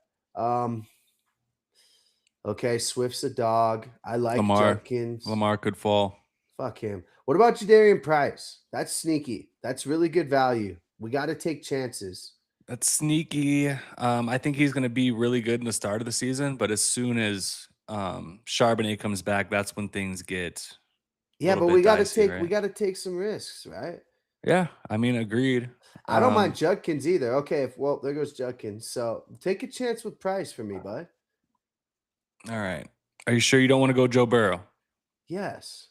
Okay, Swift's a dog. I like Judkins. Lamar could fall. Fuck him. What about Jadarian Price? That's sneaky. That's really good value. We got to take chances. That's sneaky. I think he's going to be really good in the start of the season, but as soon as Charbonnet comes back, that's when things get a Yeah, little but bit we got to dicey, take we right? got to take some risks, right? Yeah, I mean, agreed. I don't mind Um, Judkins either. Okay, if well, there goes Judkins. So take a chance with Price for me, bud. all right. Are you sure you don't want to go Joe Burrow? Yes.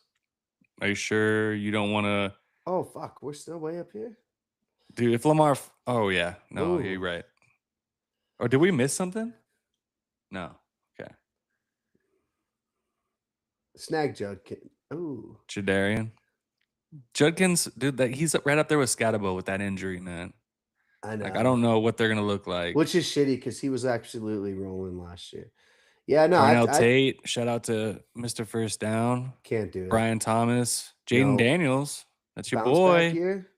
Are you sure you don't want to Oh fuck, we're still way up here. do if Lamar? Oh yeah, no, you're Oh, right. Or did we miss something? No. Okay. snag Judkins. Ooh, Jadarian. Judkins, dude, that he's right up there with Scatabo with that injury, man. I Like I know. don't know what they're gonna look like. Which is shitty because he was absolutely rolling last year. Yeah, no, Darnell I Tate, shout out to Mr. First Down. can't do it. Brian Thomas, Jaden No Daniels. That's your bounce back boy. here.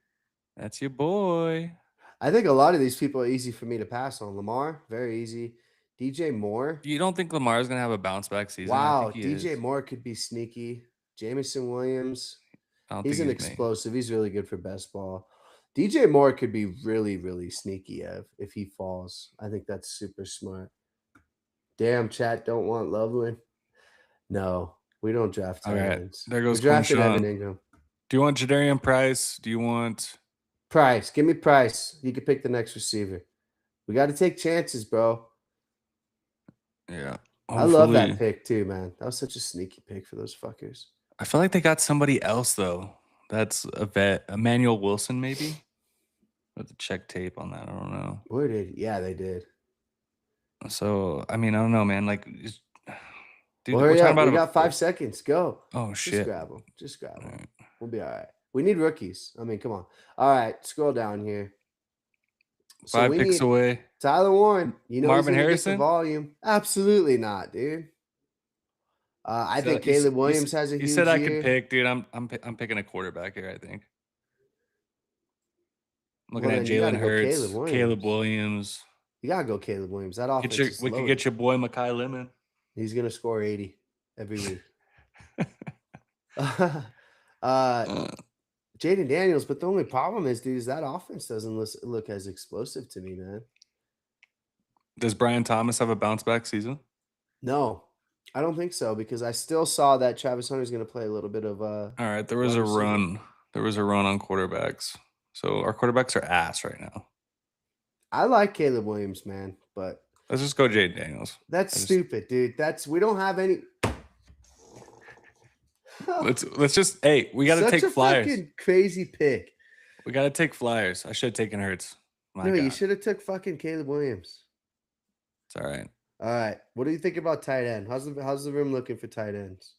That's your boy. I think a lot of these people are easy for me to pass on. Lamar, very easy. DJ Moore. You don't think Lamar's gonna have a bounce back season? I think Wow, he DJ is. Moore could be sneaky. Jamison Williams. I don't He's think an he's me. explosive. He's really good for best ball. DJ Moore could be really, really sneaky if he falls. I think that's super smart. Damn, chat don't want Loveland. No, we don't draft All tight right. ends. There We goes drafted Evan Quinshawn. Ingram. Do you want Jadarian Price? Do you want Price. Give me Price. You could pick the next receiver. We got to take chances, bro. yeah. I love that Hopefully. pick too, man. That was such a sneaky pick for those fuckers. I feel like they got somebody else though. That's a vet. Emmanuel Wilson, maybe? Have to check tape on that. I don't know. Where did? Yeah, they did. So I mean, I don't know, man. Like, Well, dude, we're hurry talking up. about We a got 5 seconds. Go. oh Just shit. grab them. Just grab All them. right. We'll be all right. We need rookies. I mean, come on. All right, scroll down here. So 5 we picks need away. Tyler Warren. You know he's Marvin going to get the Harrison. volume. Absolutely not, dude. I So think Caleb Williams has a you said huge I could year. pick, dude. I'm picking a quarterback here. I think. I'm looking Well, at then you got Jalen to go Caleb Hurts, Caleb Williams. Williams. You got to go Caleb Williams. That offense is We could get loaded. your boy Makai Lemon. He's going to score 80 every week. Jaden Daniels, but the only problem is, dude, is that offense doesn't look as explosive to me, man. Does Brian Thomas have a bounce back season? No, I don't think so because I still saw that Travis Hunter is going to play a little bit of All right, there was wide a receiver. run. There was a run on quarterbacks. So our quarterbacks are ass right now. I like Caleb Williams, man, but Let's just go Jaden Daniels. that's stupid, dude. We don't have any. Let's just we gotta Such take a flyers. fucking crazy pick. We gotta take flyers. I should have taken Hurts. No, you should have took fucking Caleb Williams. It's all right. All right, what do you think about tight end? How's the room looking for tight ends?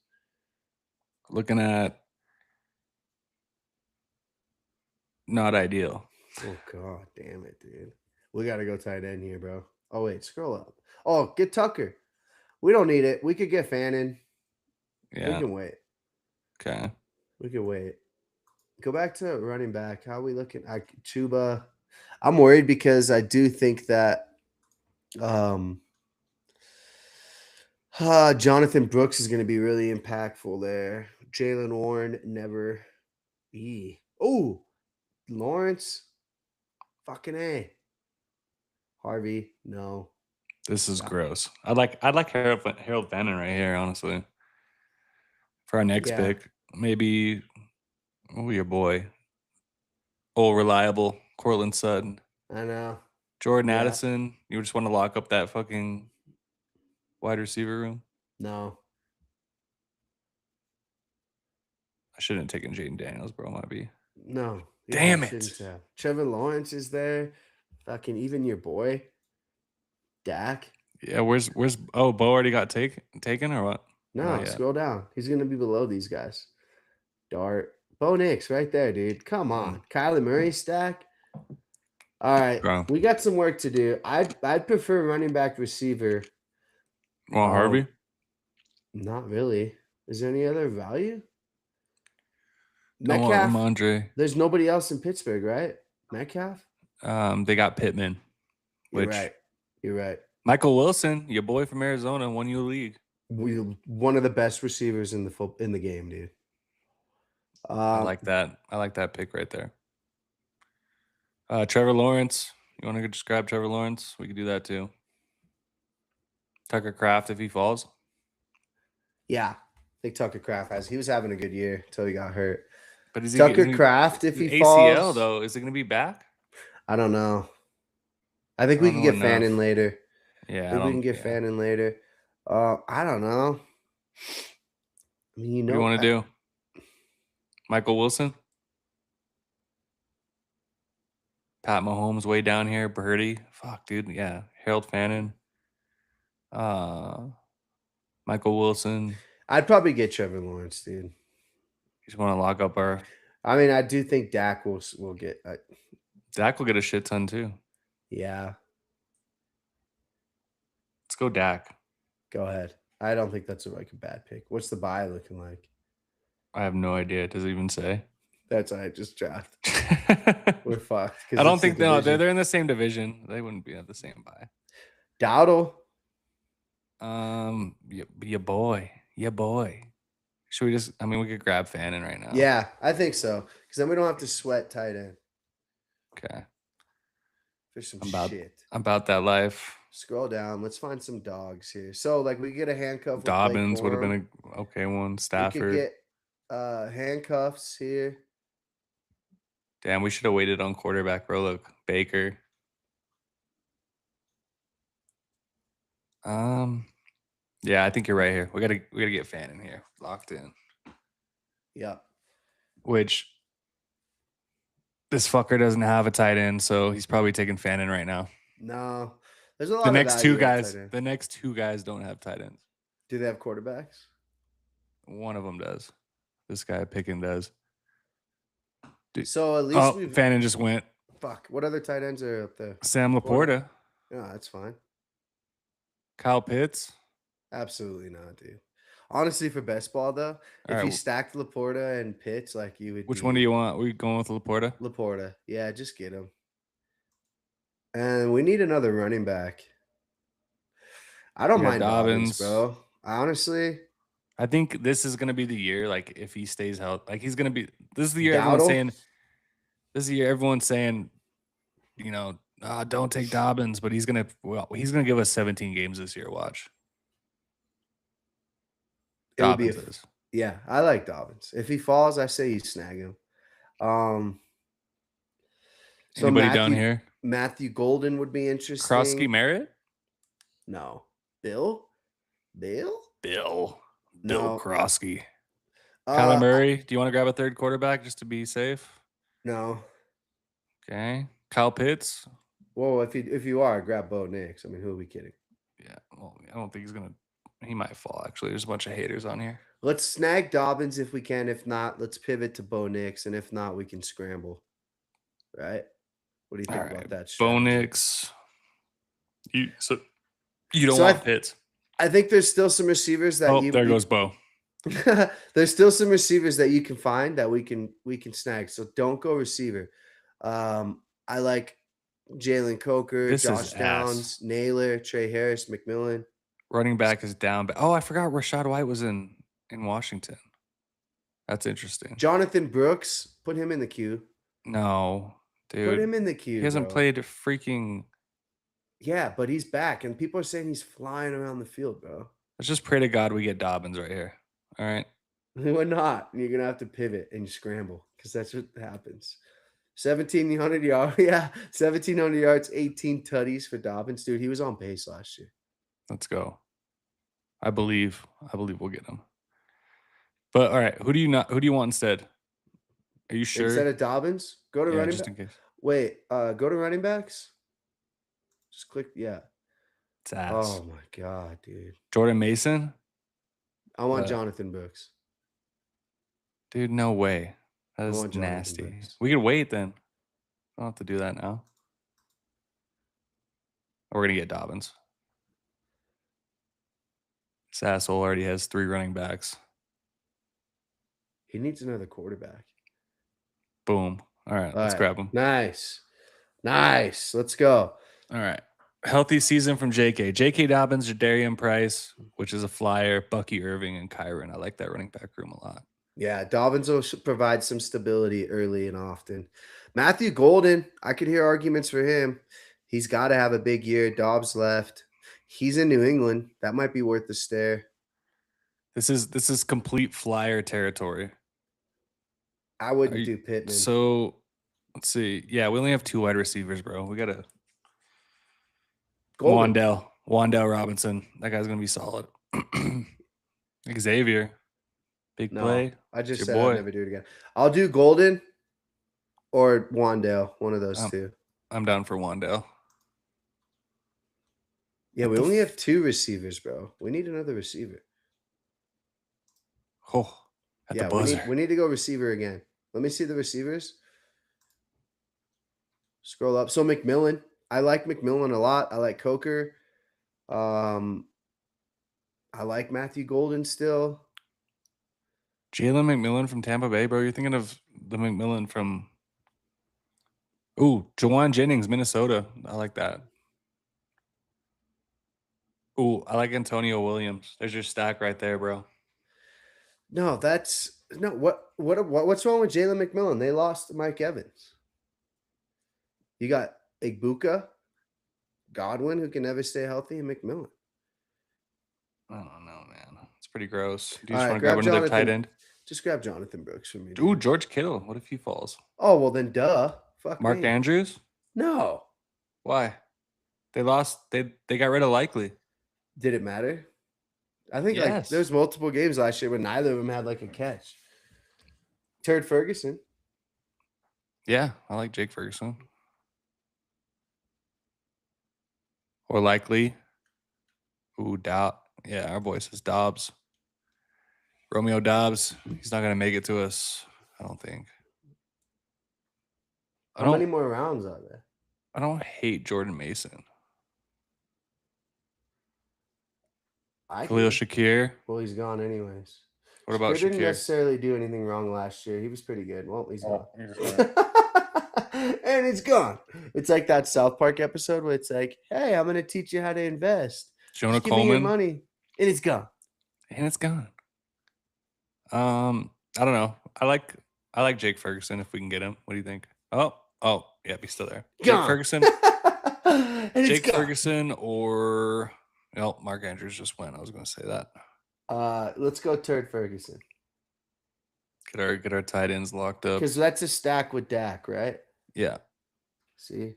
Looking at not ideal. Oh god, damn it, dude. We gotta go tight end here, bro. Oh wait, scroll up. Oh, get Tucker. We don't need it. We could get Fannin. Yeah. We can wait. Okay. We can wait. Go back to running back. How are we looking? Chuba. I'm worried because I do think that Jonathan Brooks is going to be really impactful there. Jalen Warren never be. Oh, Lawrence. Fucking A. Harvey, no. This is gross. I'd like Harold Fannin right here, honestly. For our next pick. Maybe your boy. Old reliable Cortland Sutton. I know. Jordan Addison. You just want to lock up that fucking wide receiver room? No. I shouldn't have taken Jaden Daniels, bro. Might be. No. Damn it. Trevor Lawrence is there. Fucking even your boy. Dak. Yeah, where's Bo already got taken or what? No, scroll down. He's gonna be below these guys. Dart. Bo Nix right there, dude. Come on. Kyler Murray stack. All right. Bro. We got some work to do. I'd prefer running back receiver. Well, Harvey? Not really. Is there any other value? Metcalf. Ramondre. There's nobody else in Pittsburgh, right? Metcalf? They got Pittman. You're right. Michael Wilson, your boy from Arizona, won you a league. One of the best receivers in the game, dude. I like that. I like that pick right there. Trevor Lawrence, You want to just grab Trevor Lawrence? We could do that too. Tucker Kraft if he falls. Yeah, I think Tucker Kraft has. He was having a good year until he got hurt. But is he Tucker isn't he- Kraft, if he ACL falls, though, is it going to be back? I don't know. I think I we don't can know get enough. Fannin later. Yeah, I think we can get yeah. Fannin later. I don't know. I mean, What do you want to do? Michael Wilson? Pat Mahomes way down here. Birdie. Fuck, dude. Yeah. Harold Fannin. Michael Wilson. I'd probably get Trevor Lawrence, dude. You just want to lock up our. I mean, I do think Dak will get. Dak will get a shit ton too. Yeah. Let's go Dak. Go ahead. I don't think that's like a bad pick. What's the buy looking like? I have no idea. Does it even say? That's I just draft. We're fucked. I don't think they're in the same division. They wouldn't be at the same buy. Dowdle. Your boy. Should we just? I mean, we could grab Fannin right now. Yeah, I think so. Because then we don't have to sweat tight end. Okay. There's some shit. About that life. Scroll down. Let's find some dogs here. So, like, we get a handcuff. Dobbins would have been an okay one. Stafford. We could get handcuffs here. Damn, we should have waited on quarterback. Bro, look, Baker. Yeah, I think you're right here. We gotta get Fannin here locked in. Yeah. Which this fucker doesn't have a tight end, so he's probably taking Fannin right now. No, there's a lot. The next two guys don't have tight ends. Do they have quarterbacks? One of them does. This guy picking does. Dude. So at least Fannin just went. Fuck. What other tight ends are up there? Sam Laporta. Yeah, that's fine. Kyle Pitts. Absolutely not, dude. Honestly, for best ball though, if you stacked Laporta and Pitts, like you would. Which one do you want? Are we going with Laporta? Laporta, yeah, just get him. And we need another running back. I don't mind Dobbins, bro. Honestly, I think this is gonna be the year. Like if he stays healthy, like he's gonna be. This is the year everyone's saying. This is the year everyone's saying, you know, don't take Dobbins, but he's gonna give us 17 games this year. Watch. Dobbins yeah, I like Dobbins. If he falls, I say you snag him. So anybody down here? Matthew Golden would be interesting. Krosky Merritt? No. Bill Krosky. Kyler Murray. Do you want to grab a third quarterback just to be safe? No. Okay. Kyle Pitts. Well, if you are, grab Bo Nix. I mean, who are we kidding? Yeah. Well, I don't think he's gonna. He might fall. Actually, there's a bunch of haters on here. Let's snag Dobbins if we can. If not, let's pivot to Bo Nix, and if not, we can scramble. Right? What do you think about that? Bo Nix. You don't want Pitts. I think there's still some receivers that. There goes Bo. There's still some receivers that you can find that we can snag. So don't go receiver. I like Jalen Coker, Josh Downs, Naylor, Trey Harris, McMillan. Running back is down. Oh, I forgot Rachaad White was in Washington. That's interesting. Jonathan Brooks, put him in the queue. No, dude. Put him in the queue. He hasn't played freaking. Yeah, but he's back, and people are saying he's flying around the field, bro. Let's just pray to God we get Dobbins right here. All right. We're not. You're gonna have to pivot and scramble because that's what happens. 1,700 yards. Yeah, 1,700 yards, 18 tutties for Dobbins, dude. He was on pace last year. Let's go. I believe we'll get him. But all right, who do you want instead? Are you sure? Instead of Dobbins, go to running back. In case. Wait, go to running backs. Just click, yeah. It's ass. Oh my god, dude. Jordan Mason? I want Jonathan Brooks. Dude, no way. That is nasty. We could wait then. I don't have to do that now. We're gonna get Dobbins. This asshole already has 3 running backs. He needs another quarterback. Boom. All right, let's grab him. Nice. Let's go. All right. Healthy season from JK. J.K. Dobbins, Jadarian Price, which is a flyer, Bucky Irving, and Kyron. I like that running back room a lot. Yeah, Dobbins will provide some stability early and often. Matthew Golden, I could hear arguments for him. He's got to have a big year. Dobbs left. He's in New England. That might be worth the stare. This is complete flyer territory. I wouldn't do Pittman. So let's see. Yeah, we only have 2 wide receivers, bro. We gotta Golden. Wandell Robinson. That guy's gonna be solid. Xavier, big play. I just It's said your I'll boy. never do it again. I'll do Golden or Wandale, one of those two. I'm down for Wandell. Yeah, we only have 2 receivers, bro. We need another receiver. Oh, at the Yeah, buzzer. we need to go receiver again. Let me see the receivers. Scroll up. So McMillan. I like McMillan a lot. I like Coker. I like Matthew Golden still. Jalen McMillan from Tampa Bay, bro. You're thinking of the McMillan from Jawan Jennings, Minnesota. I like that. Ooh, I like Antonio Williams. There's your stack right there, bro. No, that's no. What's wrong with Jalen McMillan? They lost Mike Evans. You got Igbuka, Godwin, who can never stay healthy, and McMillan. I don't know, man. It's pretty gross. Do you All just right, want to grab grab another tight Jonathan. end? Just grab Jonathan Brooks for me. Ooh, dude. George Kittle. What if he falls? Oh, well then duh. Fuck Mark me. Andrews? No. Why? They lost. They got rid of Likely. Did it matter? I think like Yes. there's multiple games last year where neither of them had like a catch. Turd Ferguson. Yeah, I like Jake Ferguson. Or Likely. Ooh, yeah, our boy says Dobbs. Romeo Dobbs. He's not gonna make it to us, I don't think. How many more rounds are there? I don't hate Jordan Mason. Khalil Shakir. Well, he's gone anyways. What about Shakir? Didn't Shakir? necessarily do anything wrong last year. He was pretty good. Well, he's gone. he's And it's gone. It's like that South Park episode where it's like, hey, I'm going to teach you how to invest. Jonah Just give me your Coleman. money. And it's gone. And it's gone. I don't know. I like Jake Ferguson if we can get him. What do you think? Oh, yep, he's still there. Gone. Jake Ferguson. And it's Jake gone. Ferguson or Mark Andrews just went. I was going to say that. Let's go Turd Ferguson. Get our tight ends locked up. Because that's a stack with Dak, right? Yeah. See?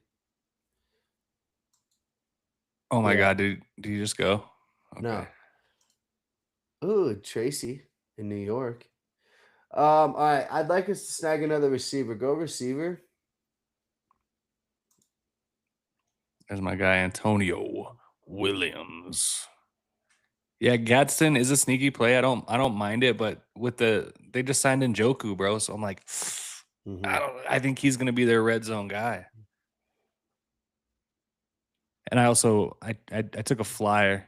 Oh my God, dude. Do you just go? Okay. No. Ooh, Tracy in New York. All right. I'd like us to snag another receiver. Go receiver. There's my guy, Antonio Williams. Yeah, Gadsden is a sneaky play. I don't mind it, but they just signed Njoku, bro. So I'm like, I think he's gonna be their red zone guy. And I also I took a flyer.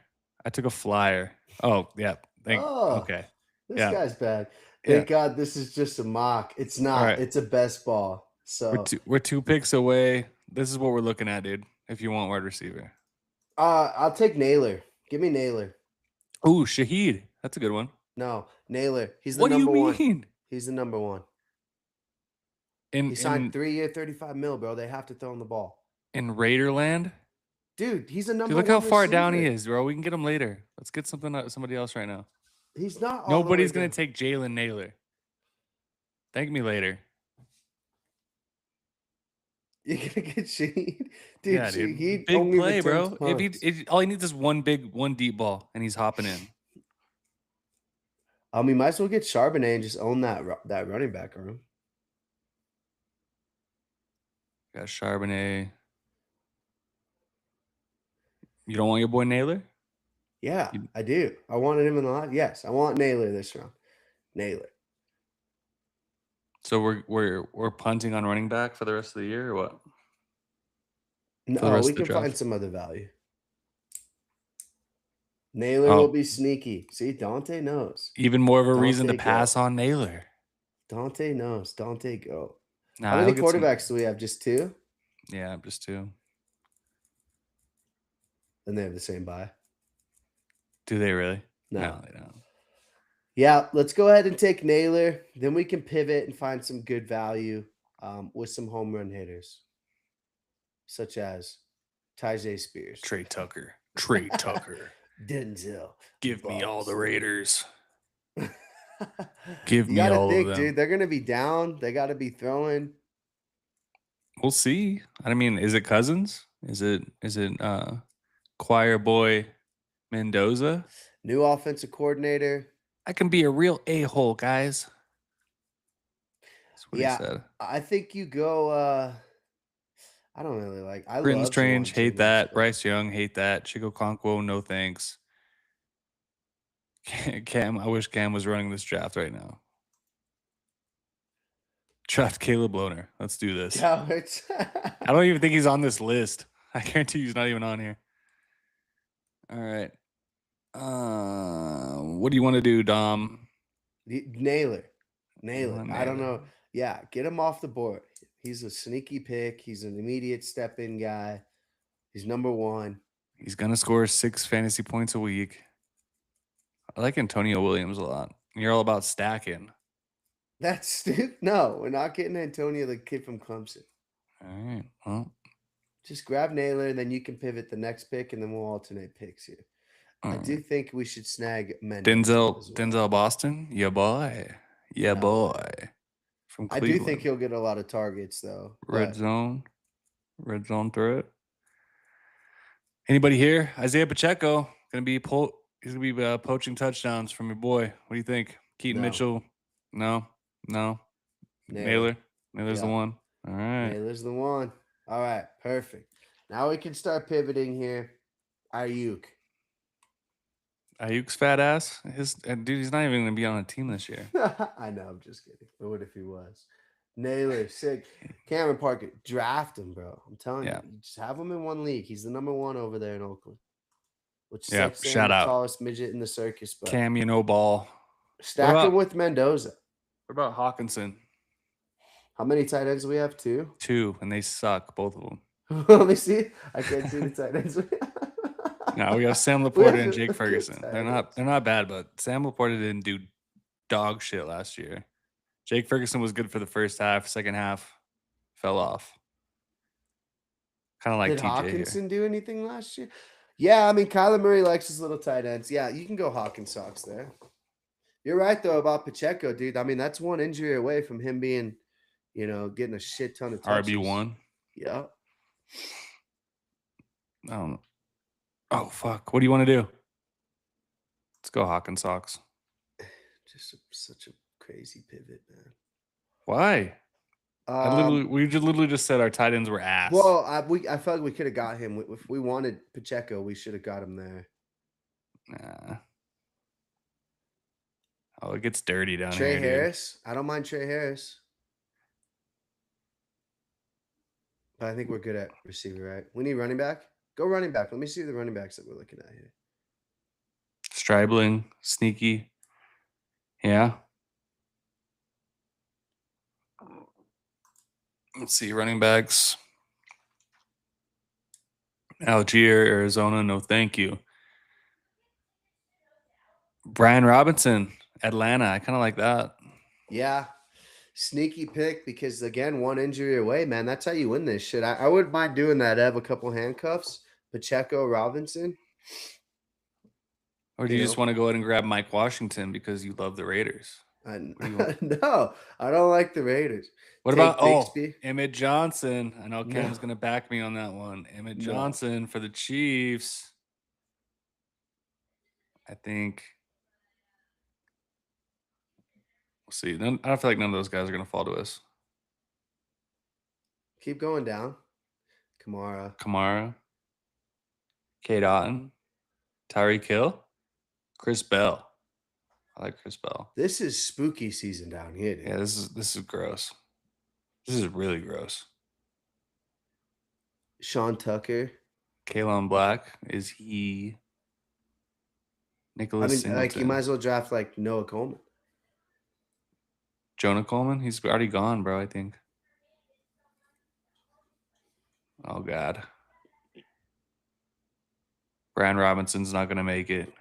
Oh, yeah. Okay. This Yeah. guy's bad. Thank God this is just a mock. It's not. Right. It's a best ball. So we're 2 picks away. This is what we're looking at, dude. If you want wide receiver. I'll take Naylor. Give me Naylor. Ooh, Shaheed. That's a good one. No, Naylor. He's the What do you number one. mean? He's the number one. He signed 3-year, $35 million, bro. They have to throw him the ball. In Raiderland? Dude, he's a number Dude, look one how far down he receiver. is, bro. We can get him later. Let's get somebody else right now. He's not. Nobody's gonna take Jalen Naylor. Thank me later. You're gonna get Shaheed? Dude, Yeah, dude. Shaheed Big only play, bro. returns punts. All he needs is one deep ball, and he's hopping in. We might as well get Charbonnet and just own that running back room. Got Charbonnet. You don't want your boy Naylor? Yeah, I do. I wanted him in the lot. Yes, I want Naylor this round. Naylor. So we're punting on running back for the rest of the year, or what? No, we can find some other value. Naylor will be sneaky. See, Dante knows. Even more of a reason to pass on Naylor. Dante knows. Dante, go. Nah, how many quarterbacks do we have? Just 2? Yeah, just 2. And they have the same buy. Do they really? No, they don't. Yeah, let's go ahead and take Naylor. Then we can pivot and find some good value with some home run hitters, such as Tajay Spears. Trey Tucker. Trey Tucker. Denzel. Give me all the Boston. Raiders. Give You me got to all of think, them. dude. They're going to be down. They got to be throwing. We'll see. I mean, is it Cousins? Is it choir boy Mendoza? New offensive coordinator. I can be a real a-hole, guys. That's what he Yeah, said. I think you go. I don't really like. I Britton love Strange, Juwan hate Jennings, that. but Bryce Young, hate that. Chico Conquo, no thanks. Cam, I wish Cam was running this draft right now. Draft Caleb Lohner. Let's do this. yeah, I don't even think he's on this list. I guarantee he's not even on here. All right. What do you want to do, Dom? Naylor. want I don't Naylor. know. Yeah, get him off the board. He's a sneaky pick. He's an immediate step in guy. He's number one. He's gonna score 6 fantasy points a week. I like Antonio Williams a lot. You're all about stacking. That's stupid. No, we're not getting Antonio, the kid from Clemson. All right. Well, Just grab Naylor, and then you can pivot the next pick, and then we'll alternate picks here. I do think we should snag Mendoza as well. Denzel Boston. Yeah, boy. Yeah, boy. From I Cleveland. do think he'll get a lot of targets, though. Red but- zone. Red zone threat. Anybody here? Isaiah Pacheco gonna be he's gonna be poaching touchdowns from your boy. What do you think? Keaton No. Mitchell? No. Naylor. Naylor's the Yeah. one. All right. Naylor's the one. All right, perfect. Now we can start pivoting here. Ayuk. Ayuk's fat ass. Dude, he's not even gonna be on a team this year. I know, I'm just kidding. But what if he was? Naylor, sick. Cameron Parker, draft him, bro. I'm telling Yeah. you, just have him in one league. He's the number one over there in Oakland. Which is Yeah, like saying shout the out. tallest midget in the circus. But Cam, you know ball. stack about- him with Mendoza. What about Hawkinson? How many tight ends do we have? 2? 2, and they suck, both of them. Let me see. I can't see the tight ends. No, we have Sam We Laporta have and Jake good Ferguson. tight They're ends. not bad, but Sam Laporta didn't do dog shit last year. Jake Ferguson was good for the first half, second half fell off. Kind of like Did TJ Hawkinson do anything last year? Yeah, I mean, Kyler Murray likes his little tight ends. Yeah, you can go Hawkins socks there. You're right, though, about Pacheco, dude. I mean, that's one injury away from him being, getting a shit ton of here. touches. RB1. Yeah. I don't know. Oh, fuck. What do you want to do? Let's go Hawkins socks. Just such a crazy pivot, man. Why? We literally just said our tight ends were ass. Well, I felt like we could have got him. If we wanted Pacheco, we should have got him there. Nah. Oh, it gets dirty down Trey here. dude. Harris. I don't mind Trey Harris. But I think we're good at receiver, right? We need running back. Go running back. Let me see the running backs that we're looking at here. Stribling, sneaky. Yeah. Let's see, running backs. Algier, Arizona, no thank you. Brian Robinson, Atlanta. I kind of like that. Yeah. Sneaky pick because, again, one injury away, man. That's how you win this shit. I wouldn't mind doing that. I have a couple handcuffs. Pacheco, Robinson. Or do you just want to go ahead and grab Mike Washington because you love the Raiders? No, I don't like the Raiders. What Take about Bixby. Emmett Johnson? I know Cam's No. going to back me on that one. Emmett No. Johnson for the Chiefs. I think. We'll see. I don't feel like none of those guys are going to fall to us. Keep going down. Kamara. Kate Otten. Tyreek Hill. Chris Bell. I like Chris Bell. This is spooky season down here, dude. Yeah, this is gross. This is really gross. Sean Tucker. Kalen Black. Is he Nicholas Singleton? Like you might as well draft like Noah Coleman. Jonah Coleman? He's already gone, bro, I think. Oh, God. Brian Robinson's not going to make it.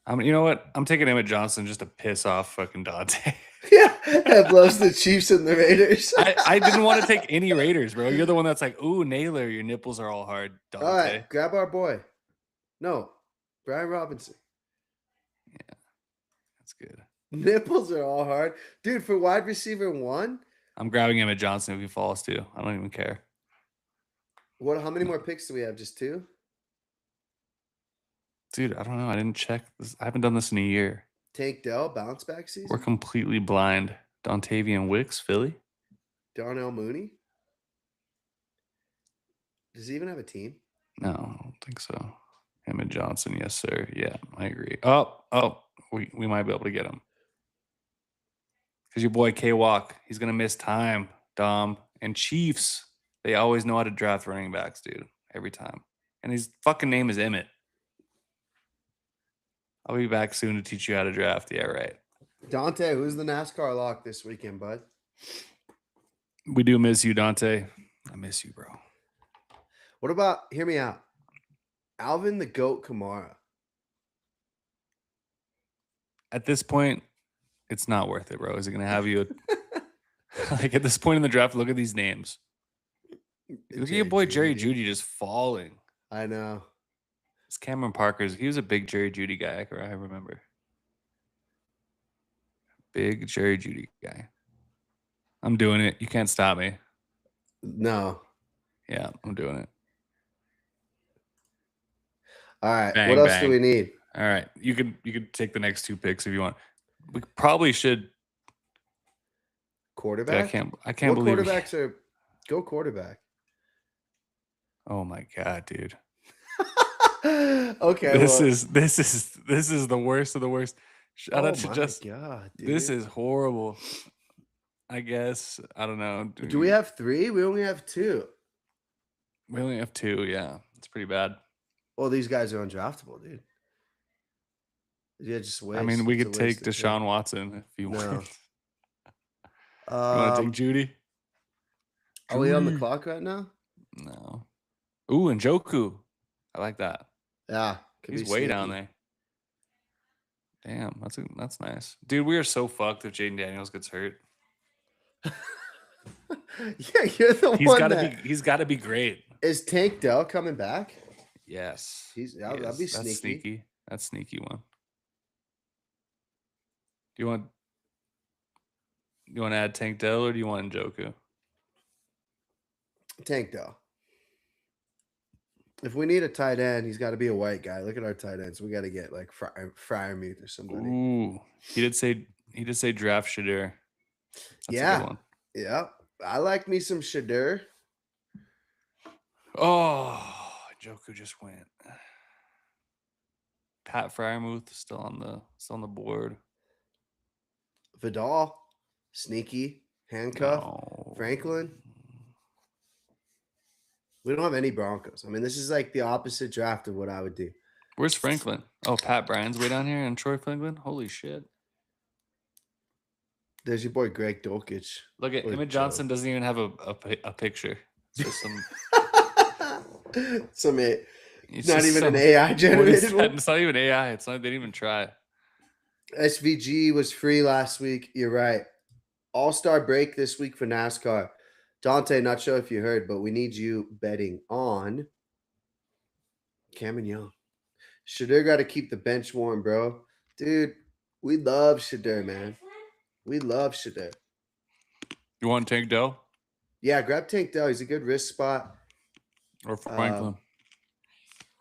You know what? I'm taking Emmett Johnson just to piss off fucking Dante. Yeah, have loves the Chiefs and the Raiders. I didn't want to take any Raiders, bro. You're the one that's like, ooh, Naylor, your nipples are all hard, All Dante. right, grab our boy. No, Brian Robinson. That's good. Nipples are all hard, dude. For wide receiver 1, I'm grabbing Emmett Johnson if he falls too. I don't even care. what? How many more picks do we have? Just 2? Dude, I don't know. I didn't check this. I haven't done this in a year. Tank Dell bounce back We're season. completely blind. Dontavian Wicks, Philly. Darnell Mooney. Does he even have a team? No, I don't think so. Emmett Johnson, yes, sir. Yeah, I agree. Oh, we might be able to get him. Because your boy K Walk, he's gonna miss time, Dom. And Chiefs, they always know how to draft running backs, dude. Every time. And his fucking name is Emmett. I'll be back soon to teach you how to draft. Yeah, right. Dante, who's the NASCAR lock this weekend, bud? We do miss you, Dante. I miss you, bro. What about, hear me out, Alvin the Goat Kamara? At this point, it's not worth it, bro. Is it gonna have you like at this point in the draft? Look at these names. Look at your boy Jerry Jeudy just falling. I know. It's Cameron Parker's. He was a big Jerry Jeudy guy. I remember. Big Jerry Jeudy guy. I'm doing it. You can't stop me. No. Yeah, I'm doing it. All right. Bang, what else bang. do we need? All right. You could take the next 2 picks if you want. We probably should. Quarterback? Dude, I can't believe quarterbacks are go quarterback. Oh my god, dude. Okay. This is the worst of the worst. Shout out to God, dude. This is horrible. I guess. I don't know. Do we have 3? We only have 2. We only have 2, yeah. It's pretty bad. Well, these guys are undraftable, dude. Yeah, just wait. I mean, we could take Deshaun Watson if you want. You want to take Judy? Are we on the clock right now? No. Ooh, and Njoku. I like that. Yeah. He's way down there. Damn, that's nice. Dude, we are so fucked if Jaden Daniels gets hurt. Yeah, you're the one. He's gotta be great. Is Tank Dell coming back? Yes. That'd be sneaky. That's sneaky. That's sneaky one. Do you want to add Tank Dell or do you want Njoku? Tank Dell. If we need a tight end, he's got to be a white guy. Look at our tight ends. We got to get like Freiermuth or somebody. Ooh, he did say draft Shedeur. Yeah. I like me some Shedeur. Oh, Njoku just went. Pat Freiermuth still on the board. Vidal, sneaky, handcuff, No. Franklin. We don't have any Broncos. I mean, this is like the opposite draft of what I would do. Where's Franklin? Oh, Pat Bryant's way down here and Troy Franklin. Holy shit. There's your boy Greg Dulcich. Look at Emmett Johnson doesn't even have a picture. It's just It's not even an AI generated one. It's not even AI. They didn't even try. SVG was free last week. You're right. All-star break this week for NASCAR. Dante, not sure if you heard, but we need you betting on Cameron Young. Shedeur got to keep the bench warm, bro. Dude, we love Shedeur, man. We love Shedeur. You want Tank Dell? Yeah, grab Tank Dell. He's a good wrist spot. Or Franklin.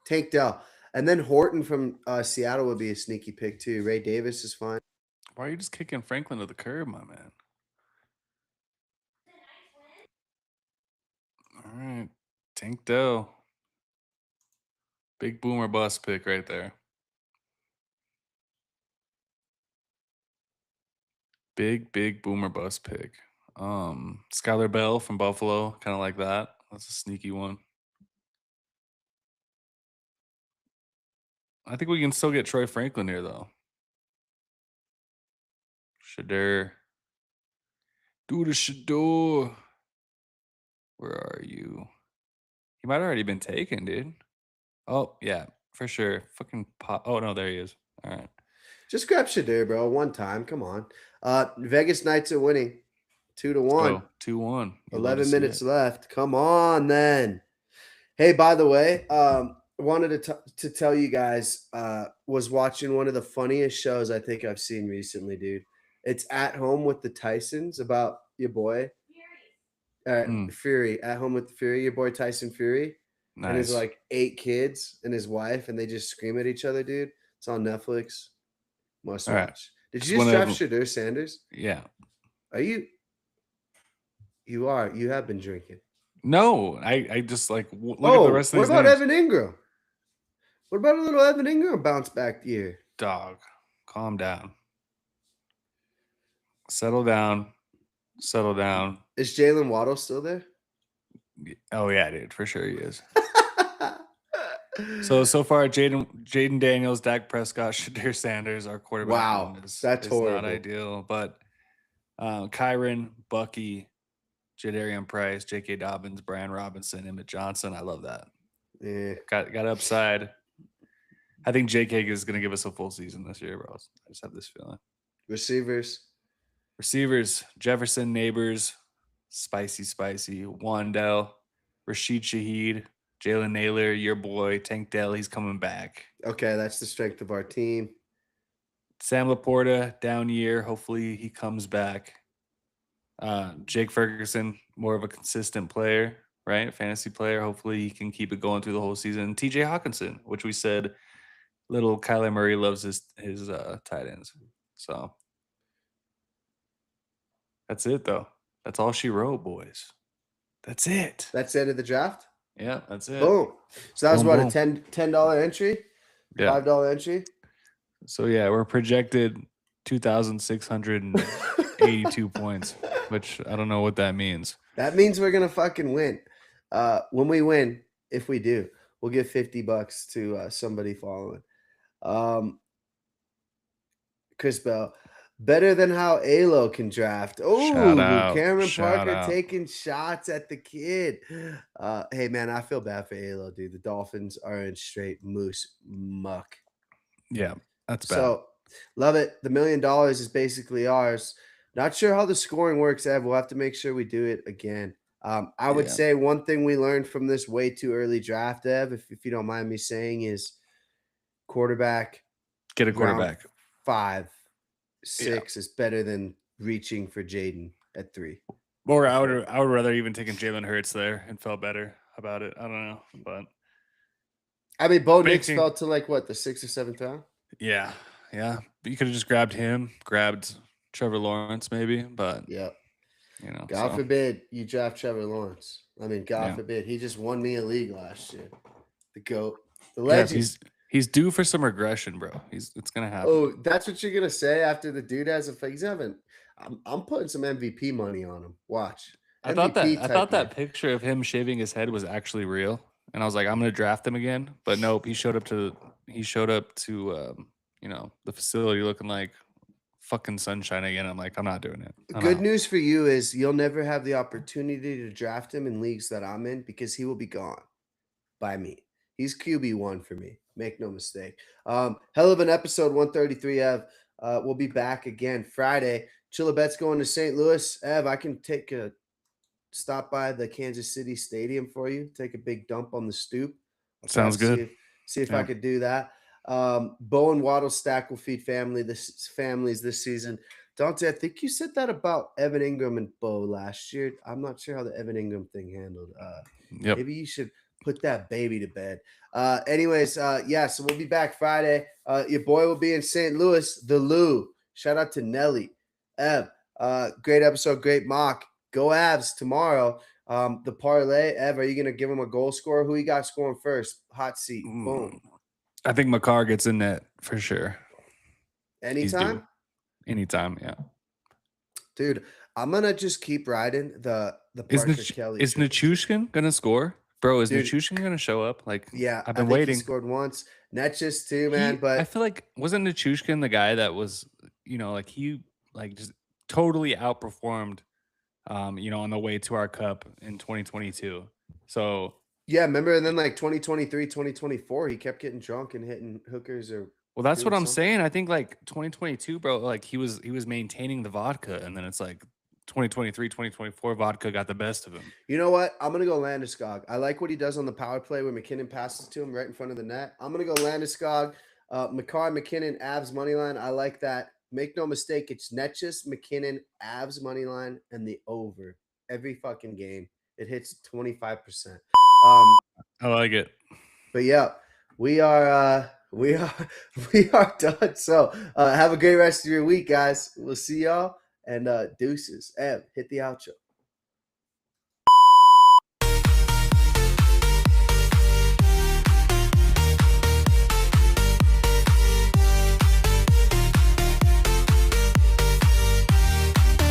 Tank Dell. And then Horton from Seattle would be a sneaky pick too. Ray Davis is fine. Why are you just kicking Franklin to the curb, my man? All right. Tank Dell. Big boomer bust pick right there. Big boomer bust pick. Skylar Bell from Buffalo, kind of like that. That's a sneaky one. I think we can still get Troy Franklin here, though. Shedeur. Do the Shedeur. Where are you? He might have already been taken, dude. Oh, yeah, for sure. Fucking pop. Oh, no, there he is. All right. Just grab Shadir, bro. One time. Come on. Vegas Knights are winning 2-1. Go 2-1. You love to 11 see minutes it. left. Come on, then. Hey, by the way, wanted to tell you guys, was watching one of the funniest shows I think I've seen recently, dude. It's At Home with the Tysons about your boy, Mm, Fury. At Home with Fury, your boy Tyson Fury, and his nice. like 8 kids and his wife, and they just scream at each other, dude. It's on Netflix. Must All right. watch. Did It's you just one draft of Shadur Sanders? yeah. Are you? You are. You have been drinking. No, I just like look at the Oh, rest of what these about names. Evan Ingram? What about a little Evan Ingram bounce back year? Dog, calm down. Settle down. Settle down. Is Jalen Waddle still there? Oh yeah, dude, for sure he is. So far, Jaden Daniels, Dak Prescott, Shadir Sanders, our quarterback Wow, room is that's not horrible. ideal. But Kyron, Bucky, Jadarian Price, J.K. Dobbins, Brian Robinson, Emmett Johnson. I love that. Yeah. Got upside. I think J.K. is going to give us a full season this year, bro. I just have this feeling. Receivers. Receivers: Jefferson, Neighbors, Spicy, Wandell, Rashid Shaheed, Jalen Naylor, your boy, Tank Dell. He's coming back. Okay, that's the strength of our team. Sam Laporta, down year. Hopefully he comes back. Jake Ferguson, more of a consistent player, right? Fantasy player. Hopefully he can keep it going through the whole season. TJ Hawkinson, which we said little Kyler Murray loves his tight ends. So that's it though. That's all she wrote, boys. That's it. That's the end of the draft. Yeah, that's it. Boom. So that was Boom, what, boom. a $10 entry? Yeah. $5 entry? So yeah, we're projected 2,682 points, which I don't know what that means. That means we're gonna fucking win. When we win, if we do, we'll give $50 to somebody following. Chris Bell, better than how Alo can draft. Shout Oh, out. Cameron Shout Parker out. taking shots at the kid. Hey man, I feel bad for Alo, dude. The Dolphins are in straight moose muck. Yeah, that's bad. So love it. The $1 million is basically ours. Not sure how the scoring works, Ev. We'll have to make sure we do it again. I would Yeah. say one thing we learned from this way too early draft, Ev, if you don't mind me saying, is quarterback. Get a round quarterback. 5, 6 is better than reaching for Jaden at 3. Or I would rather even taken Jalen Hurts there and felt better about it. I don't know, but I mean, Bo Nix Speaking- fell to like what, the 6th or 7th round? yeah. But you could have just grabbed him, grabbed Trevor Lawrence maybe, but Yep. you know, God so, forbid you draft Trevor Lawrence. I mean, God Yeah. forbid. He just won me a league last year. The GOAT. The yeah, legend. he's due for some regression, bro. It's gonna happen. Oh, that's what you're gonna say after the dude has a he's having. I'm putting some MVP money on him. Watch. I thought type that year. picture of him shaving his head was actually real, and I was like, I'm gonna draft him again. But nope, he showed up to the facility looking like fucking sunshine again. I'm like, I'm not doing it. I'm Good out. news for you is you'll never have the opportunity to draft him in leagues that I'm in because he will be gone by me. He's QB1 for me. Make no mistake. Hell of an episode 133, Ev. We'll be back again Friday. Chillabet's going to St. Louis. Ev, I can stop by the Kansas City Stadium for you. Take a big dump on the stoop. Sounds good. See if I could do that. Bo and Waddle stack will feed families this season. Dante, I think you said that about Evan Ingram and Bo last year. I'm not sure how the Evan Ingram thing handled. Yep. Maybe you should put that baby to bed. So we'll be back Friday. Your boy will be in St. Louis, the Lou. Shout out to Nelly. Ev, great episode, great mock. Go Avs tomorrow. The parlay, Ev, are you going to give him a goal scorer? Who you got scoring first? Hot seat. Boom. I think McCarr gets in net for sure. Anytime? Anytime, yeah. Dude, I'm going to just keep riding the Parker Kelly. Is Nichushkin going to score? Bro, is Dude, Nichushkin going to show up? Like, yeah, I've been I think waiting. He scored once. Netches too, man. But I feel like wasn't Nichushkin the guy that was, he just totally outperformed, on the way to our cup in 2022. So yeah, remember, and then like 2023, 2024, he kept getting drunk and hitting hookers or Well, that's what doing I'm something. saying. I think like 2022, bro, like he was maintaining the vodka, and then it's like 2023, 2024 vodka got the best of him. You know what? I'm gonna go Landeskog. I like what he does on the power play when McKinnon passes to him right in front of the net. I'm gonna go Landeskog. McCarr, McKinnon, Avs money line. I like that. Make no mistake, it's Netchus, McKinnon, Avs money line, and the over every fucking game. It hits 25%. I like it. But yeah, we are we are done. So have a great rest of your week, guys. We'll see y'all and deuces. Ev, hit the outro.